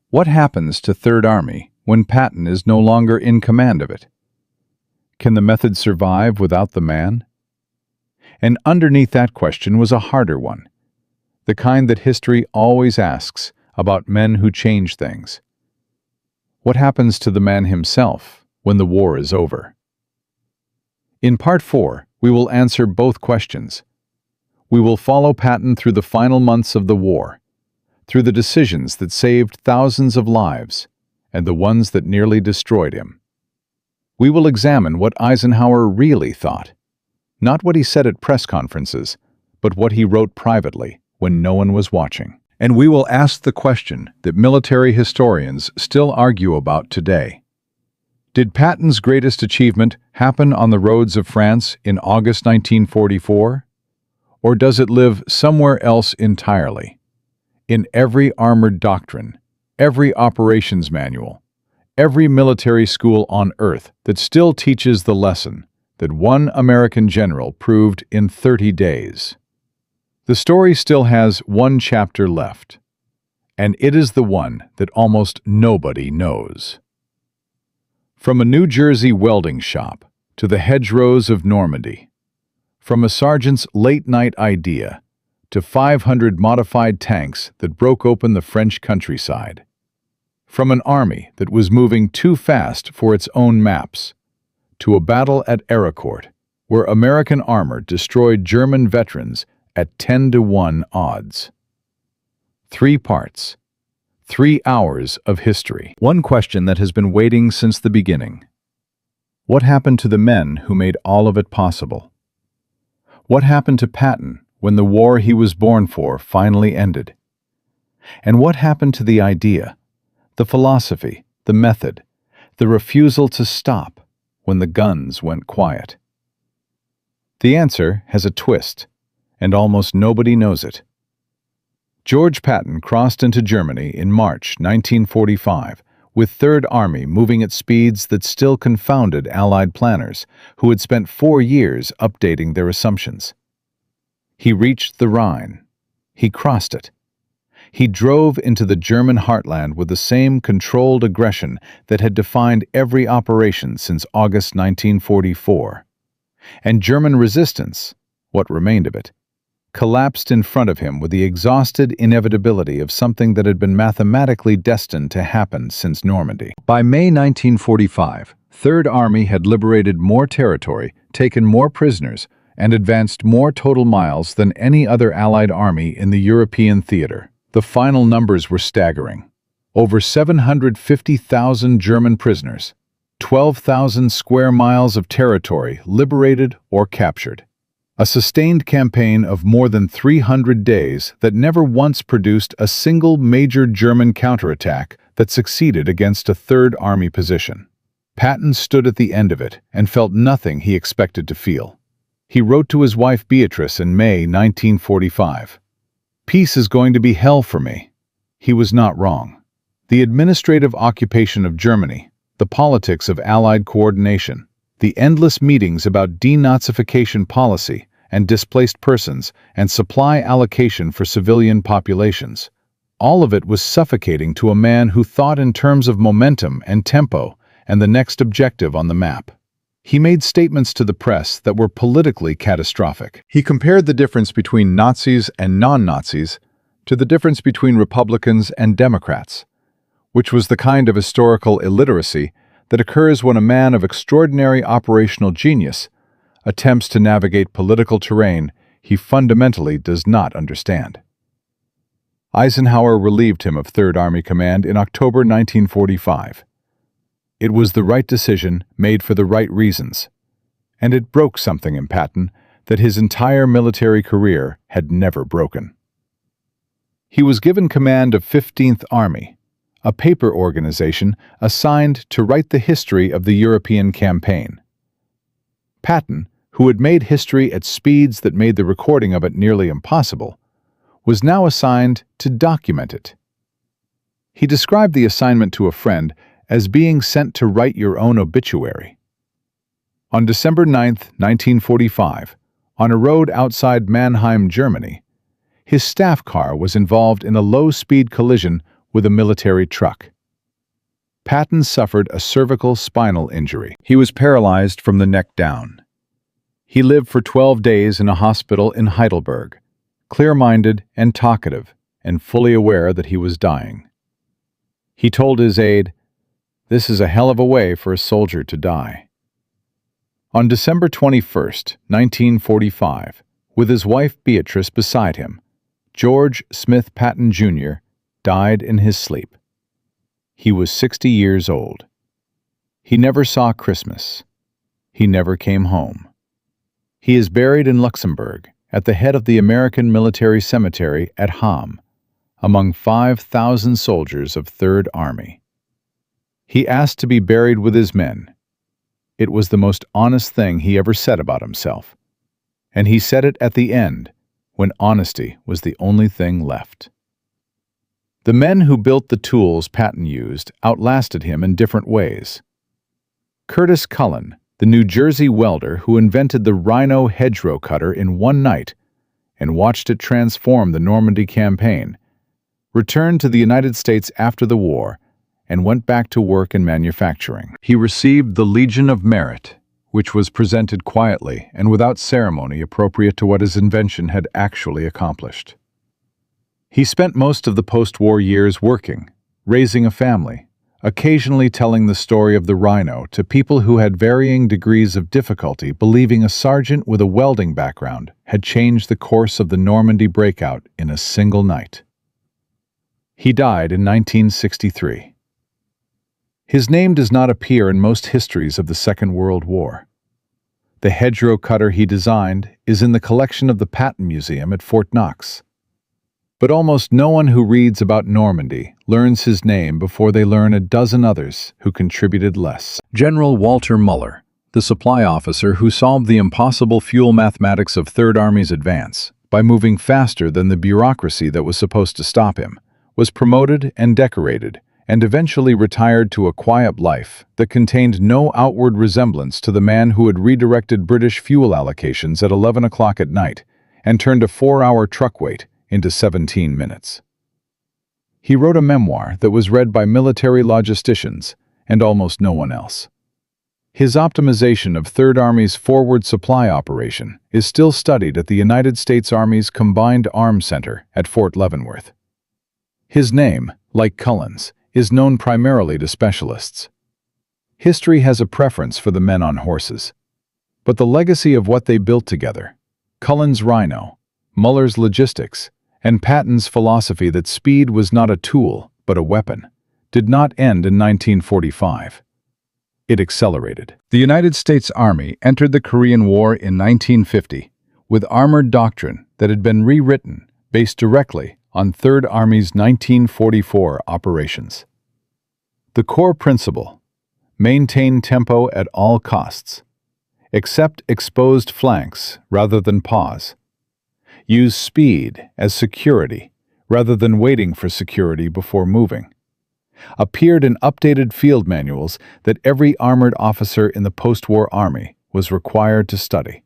what happens to Third Army when Patton is no longer in command of it? Can the method survive without the man? And underneath that question was a harder one, the kind that history always asks about men who change things. What happens to the man himself when the war is over? In Part 4, we will answer both questions. We will follow Patton through the final months of the war, through the decisions that saved thousands of lives and the ones that nearly destroyed him. We will examine what Eisenhower really thought, not what he said at press conferences, but what he wrote privately when no one was watching. And we will ask the question that military historians still argue about today. Did Patton's greatest achievement happen on the roads of France in August 1944? Or does it live somewhere else entirely? In every armored doctrine, every operations manual, every military school on Earth that still teaches the lesson that one American general proved in 30 days. The story still has one chapter left, and it is the one that almost nobody knows. From a New Jersey welding shop to the hedgerows of Normandy, from a sergeant's late-night idea to 500 modified tanks that broke open the French countryside, from an army that was moving too fast for its own maps to a battle at Ericourt, where American armor destroyed German veterans at 10-to-1 odds. 3 parts. 3 hours of history. One question that has been waiting since the beginning. What happened to the men who made all of it possible? What happened to Patton when the war he was born for finally ended? And what happened to the idea, the philosophy, the method, the refusal to stop when the guns went quiet? The answer has a twist, and almost nobody knows it. George Patton crossed into Germany in March 1945, with Third Army moving at speeds that still confounded Allied planners, who had spent 4 years updating their assumptions. He reached the Rhine. He crossed it. He drove into the German heartland with the same controlled aggression that had defined every operation since August 1944. And German resistance, what remained of it, collapsed in front of him with the exhausted inevitability of something that had been mathematically destined to happen since Normandy. By May 1945, Third Army had liberated more territory, taken more prisoners, and advanced more total miles than any other Allied army in the European theater. The final numbers were staggering. Over 750,000 German prisoners, 12,000 square miles of territory liberated or captured. A sustained campaign of more than 300 days that never once produced a single major German counterattack that succeeded against a Third Army position. Patton stood at the end of it and felt nothing he expected to feel. He wrote to his wife Beatrice in May 1945, "Peace is going to be hell for me." He was not wrong. The administrative occupation of Germany, the politics of Allied coordination, the endless meetings about denazification policy and displaced persons and supply allocation for civilian populations. All of it was suffocating to a man who thought in terms of momentum and tempo and the next objective on the map. He made statements to the press that were politically catastrophic. He compared the difference between Nazis and non-Nazis to the difference between Republicans and Democrats, which was the kind of historical illiteracy that occurs when a man of extraordinary operational genius attempts to navigate political terrain he fundamentally does not understand. Eisenhower relieved him of Third Army Command in October 1945. It was the right decision made for the right reasons, and it broke something in Patton that his entire military career had never broken. He was given command of 15th Army, a paper organization assigned to write the history of the European campaign. Patton, who had made history at speeds that made the recording of it nearly impossible, was now assigned to document it. He described the assignment to a friend as being sent to write your own obituary. On December 9, 1945, on a road outside Mannheim, Germany, his staff car was involved in a low-speed collision with a military truck. Patton suffered a cervical spinal injury. He was paralyzed from the neck down. He lived for 12 days in a hospital in Heidelberg, clear-minded and talkative, and fully aware that he was dying. He told his aide, "This is a hell of a way for a soldier to die." On December 21, 1945, with his wife Beatrice beside him, George Smith Patton, Jr. died in his sleep. He was 60 years old. He never saw Christmas. He never came home. He is buried in Luxembourg, at the head of the American Military Cemetery at Ham, among 5,000 soldiers of Third Army. He asked to be buried with his men. It was the most honest thing he ever said about himself, and he said it at the end, when honesty was the only thing left. The men who built the tools Patton used outlasted him in different ways. Curtis Cullen, the New Jersey welder who invented the Rhino hedgerow cutter in one night and watched it transform the Normandy campaign, returned to the United States after the war and went back to work in manufacturing. He received the Legion of Merit, which was presented quietly and without ceremony appropriate to what his invention had actually accomplished. He spent most of the post-war years working, raising a family, occasionally telling the story of the rhino to people who had varying degrees of difficulty believing a sergeant with a welding background had changed the course of the Normandy breakout in a single night. He died in 1963. His name does not appear in most histories of the Second World War. The hedgerow cutter he designed is in the collection of the Patton Museum at Fort Knox. But almost no one who reads about Normandy learns his name before they learn a dozen others who contributed less. General Walter Muller, the supply officer who solved the impossible fuel mathematics of Third Army's advance by moving faster than the bureaucracy that was supposed to stop him, was promoted and decorated, and eventually retired to a quiet life that contained no outward resemblance to the man who had redirected British fuel allocations at 11 o'clock at night and turned a 4-hour truck wait into 17 minutes. He wrote a memoir that was read by military logisticians and almost no one else. His optimization of Third Army's forward supply operation is still studied at the United States Army's Combined Arms Center at Fort Leavenworth. His name, like Cullen's, is known primarily to specialists. History has a preference for the men on horses. But the legacy of what they built together, Cullen's rhino, Muller's logistics, and Patton's philosophy that speed was not a tool but a weapon, did not end in 1945. It accelerated. The United States Army entered the Korean War in 1950 with armored doctrine that had been rewritten based directly on Third Army's 1944 operations. The core principle: maintain tempo at all costs. Accept exposed flanks rather than pause. Use speed as security rather than waiting for security before moving. Appeared in updated field manuals that every armored officer in the post-war Army was required to study.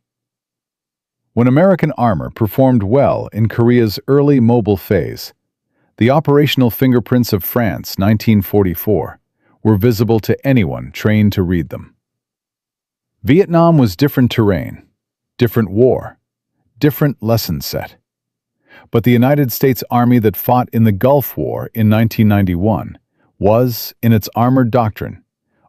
When American armor performed well in Korea's early mobile phase, the operational fingerprints of France 1944 were visible to anyone trained to read them. Vietnam was different terrain, different war, different lesson set. But the United States Army that fought in the Gulf War in 1991 was, in its armored doctrine,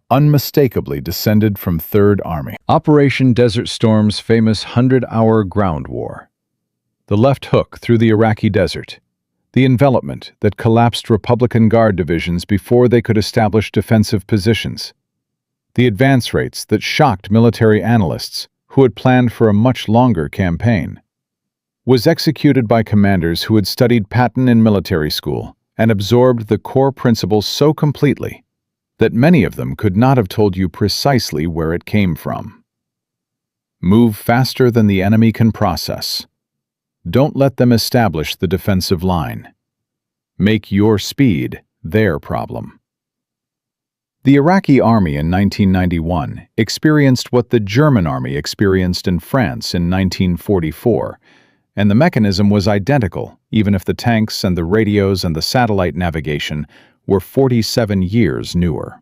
unmistakably descended from Third Army. Operation Desert Storm's famous 100-hour ground war. The left hook through the Iraqi desert. The envelopment that collapsed Republican Guard divisions before they could establish defensive positions. The advance rates that shocked military analysts who had planned for a much longer campaign. Was executed by commanders who had studied Patton in military school and absorbed the core principles so completely that many of them could not have told you precisely where it came from. Move faster than the enemy can process. Don't let them establish the defensive line. Make your speed their problem. The Iraqi army in 1991 experienced what the German army experienced in France in 1944, and the mechanism was identical, even if the tanks and the radios and the satellite navigation were 47 years newer.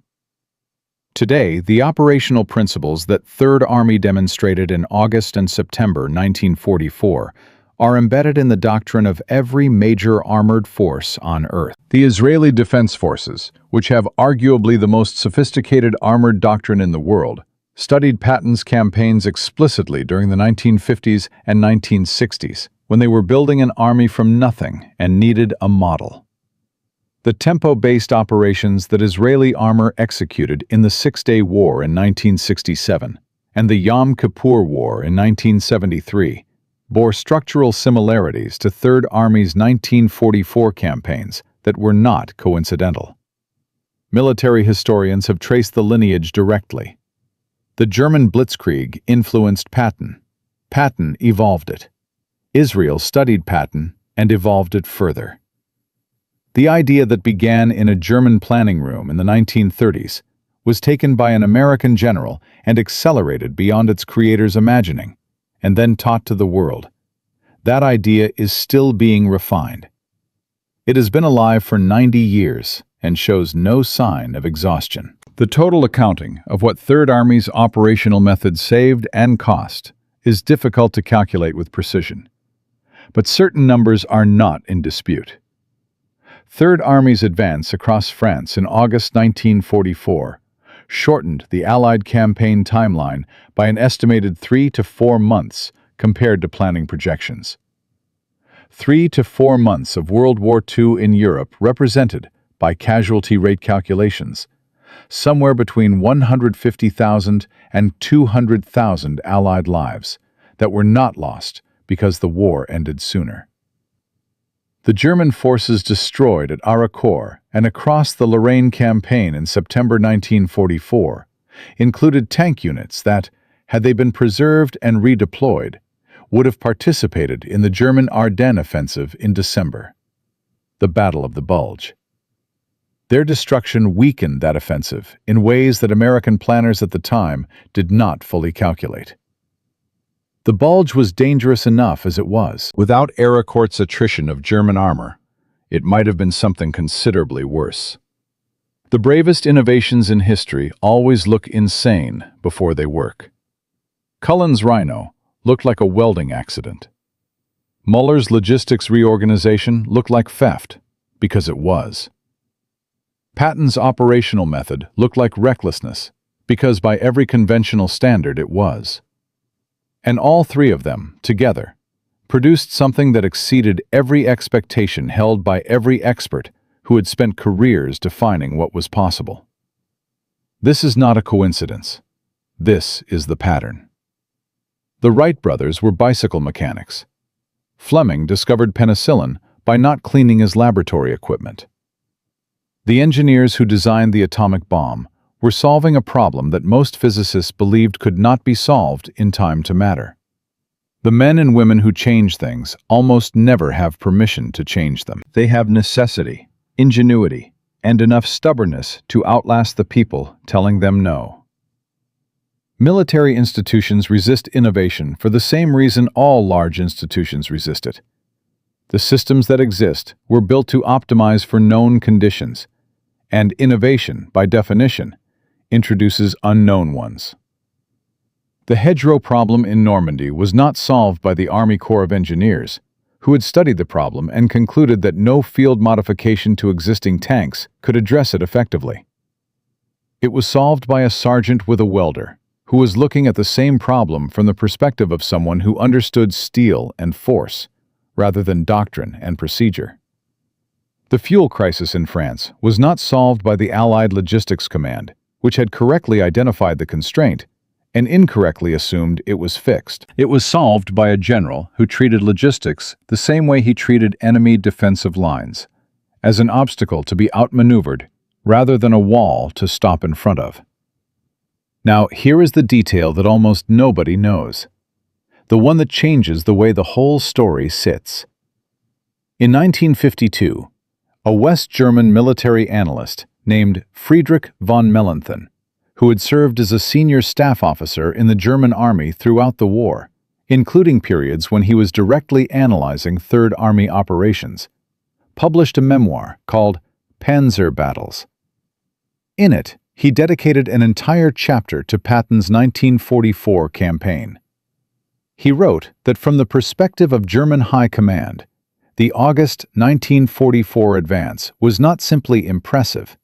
Today, the operational principles that Third Army demonstrated in August and September 1944 are embedded in the doctrine of every major armored force on Earth. The Israeli Defense Forces, which have arguably the most sophisticated armored doctrine in the world, studied Patton's campaigns explicitly during the 1950s and 1960s, when they were building an army from nothing and needed a model. The tempo-based operations that Israeli armor executed in the Six-Day War in 1967 and the Yom Kippur War in 1973 bore structural similarities to Third Army's 1944 campaigns that were not coincidental. Military historians have traced the lineage directly. The German Blitzkrieg influenced Patton. Patton evolved it. Israel studied Patton and evolved it further. The idea that began in a German planning room in the 1930s was taken by an American general and accelerated beyond its creator's imagining, and then taught to the world. That idea is still being refined. It has been alive for 90 years and shows no sign of exhaustion. The total accounting of what Third Army's operational methods saved and cost is difficult to calculate with precision, but certain numbers are not in dispute. Third Army's advance across France in August 1944 shortened the Allied campaign timeline by an estimated 3 to 4 months compared to planning projections. 3 to 4 months of World War II in Europe represented, by casualty rate calculations, somewhere between 150,000 and 200,000 Allied lives that were not lost because the war ended sooner. The German forces destroyed at Aricourt and across the Lorraine campaign in September 1944 included tank units that, had they been preserved and redeployed, would have participated in the German Ardennes offensive in December, the Battle of the Bulge. Their destruction weakened that offensive in ways that American planners at the time did not fully calculate. The Bulge was dangerous enough as it was. Without Aricourt's attrition of German armor, it might have been something considerably worse. The bravest innovations in history always look insane before they work. Cullen's Rhino looked like a welding accident. Muller's logistics reorganization looked like theft, because it was. Patton's operational method looked like recklessness, because by every conventional standard it was. And all three of them, together, produced something that exceeded every expectation held by every expert who had spent careers defining what was possible. This is not a coincidence. This is the pattern. The Wright brothers were bicycle mechanics. Fleming discovered penicillin by not cleaning his laboratory equipment. The engineers who designed the atomic bomb were solving a problem that most physicists believed could not be solved in time to matter. The men and women who change things almost never have permission to change them. They have necessity, ingenuity, and enough stubbornness to outlast the people telling them no. Military institutions resist innovation for the same reason all large institutions resist it. The systems that exist were built to optimize for known conditions, and innovation, by definition, introduces unknown ones. The hedgerow problem in Normandy was not solved by the Army Corps of Engineers, who had studied the problem and concluded that no field modification to existing tanks could address it effectively. It was solved by a sergeant with a welder, who was looking at the same problem from the perspective of someone who understood steel and force, rather than doctrine and procedure. The fuel crisis in France was not solved by the Allied Logistics Command, which had correctly identified the constraint and incorrectly assumed it was fixed. It was solved by a general who treated logistics the same way he treated enemy defensive lines, as an obstacle to be outmaneuvered rather than a wall to stop in front of. Now, here is the detail that almost nobody knows, the one that changes the way the whole story sits. In 1952, a West German military analyst named Friedrich von Mellenthin, who had served as a senior staff officer in the German army throughout the war, including periods when he was directly analyzing Third Army operations, published a memoir called Panzer Battles. In it, he dedicated an entire chapter to Patton's 1944 campaign. He wrote that from the perspective of German High Command, the August 1944 advance was not simply impressive.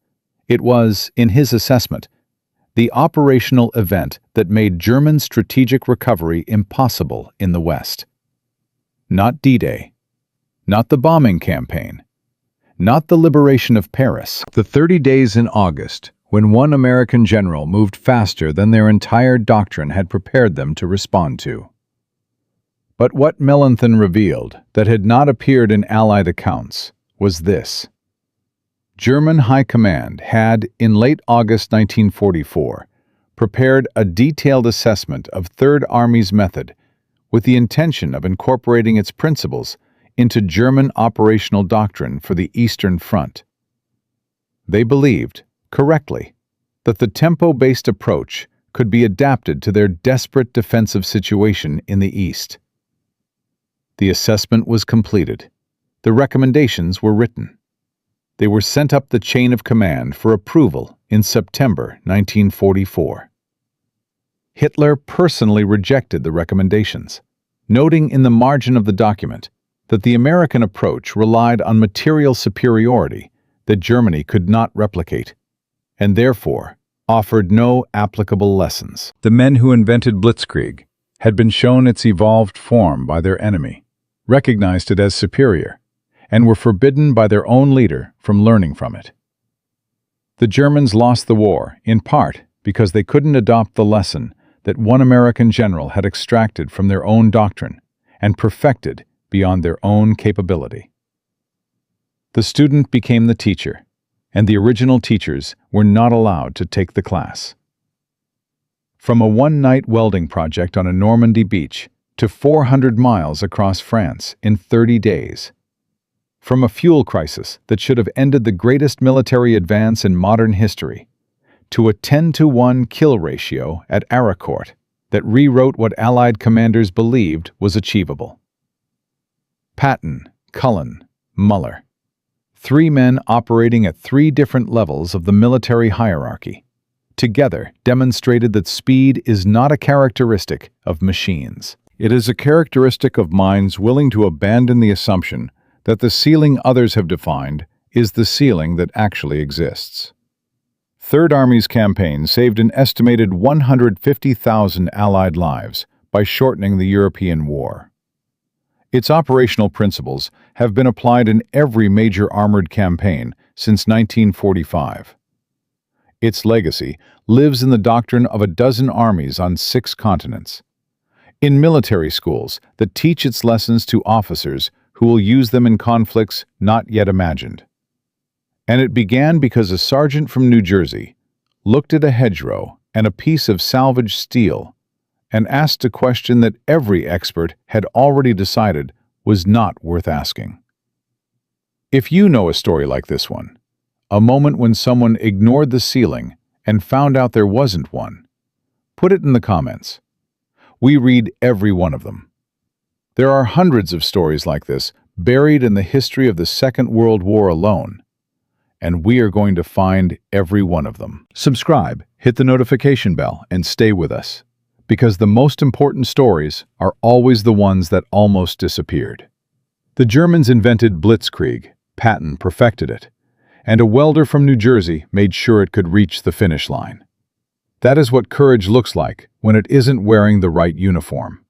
It was, in his assessment, the operational event that made German strategic recovery impossible in the West. Not D-Day, not the bombing campaign, not the liberation of Paris. The 30 days in August, when one American general moved faster than their entire doctrine had prepared them to respond to. But what Mellenthin revealed that had not appeared in Allied accounts was this. German High Command had, in late August 1944, prepared a detailed assessment of Third Army's method with the intention of incorporating its principles into German operational doctrine for the Eastern Front. They believed, correctly, that the tempo-based approach could be adapted to their desperate defensive situation in the East. The assessment was completed. The recommendations were written. They were sent up the chain of command for approval in September 1944. Hitler personally rejected the recommendations, noting in the margin of the document that the American approach relied on material superiority that Germany could not replicate, and therefore offered no applicable lessons. The men who invented Blitzkrieg had been shown its evolved form by their enemy, recognized it as superior, and were forbidden by their own leader from learning from it. The Germans lost the war, in part because they couldn't adopt the lesson that one American general had extracted from their own doctrine and perfected beyond their own capability. The student became the teacher, and the original teachers were not allowed to take the class. From a one-night welding project on a Normandy beach to 400 miles across France in 30 days. From a fuel crisis that should have ended the greatest military advance in modern history to a 10-to-1 kill ratio at Aracourt that rewrote what Allied commanders believed was achievable. Patton, Cullen, Muller. 3 men operating at 3 different levels of the military hierarchy, together demonstrated that speed is not a characteristic of machines. It is a characteristic of minds willing to abandon the assumption that the ceiling others have defined is the ceiling that actually exists. Third Army's campaign saved an estimated 150,000 Allied lives by shortening the European war. Its operational principles have been applied in every major armored campaign since 1945. Its legacy lives in the doctrine of a dozen armies on 6 continents, in military schools that teach its lessons to officers who will use them in conflicts not yet imagined. And it began because a sergeant from New Jersey looked at a hedgerow and a piece of salvaged steel and asked a question that every expert had already decided was not worth asking. If you know a story like this one, a moment when someone ignored the ceiling and found out there wasn't one, put it in the comments. We read every one of them. There are hundreds of stories like this buried in the history of the Second World War alone, and we are going to find every one of them. Subscribe, hit the notification bell, and stay with us, because the most important stories are always the ones that almost disappeared. The Germans invented Blitzkrieg, Patton perfected it, and a welder from New Jersey made sure it could reach the finish line. That is what courage looks like when it isn't wearing the right uniform.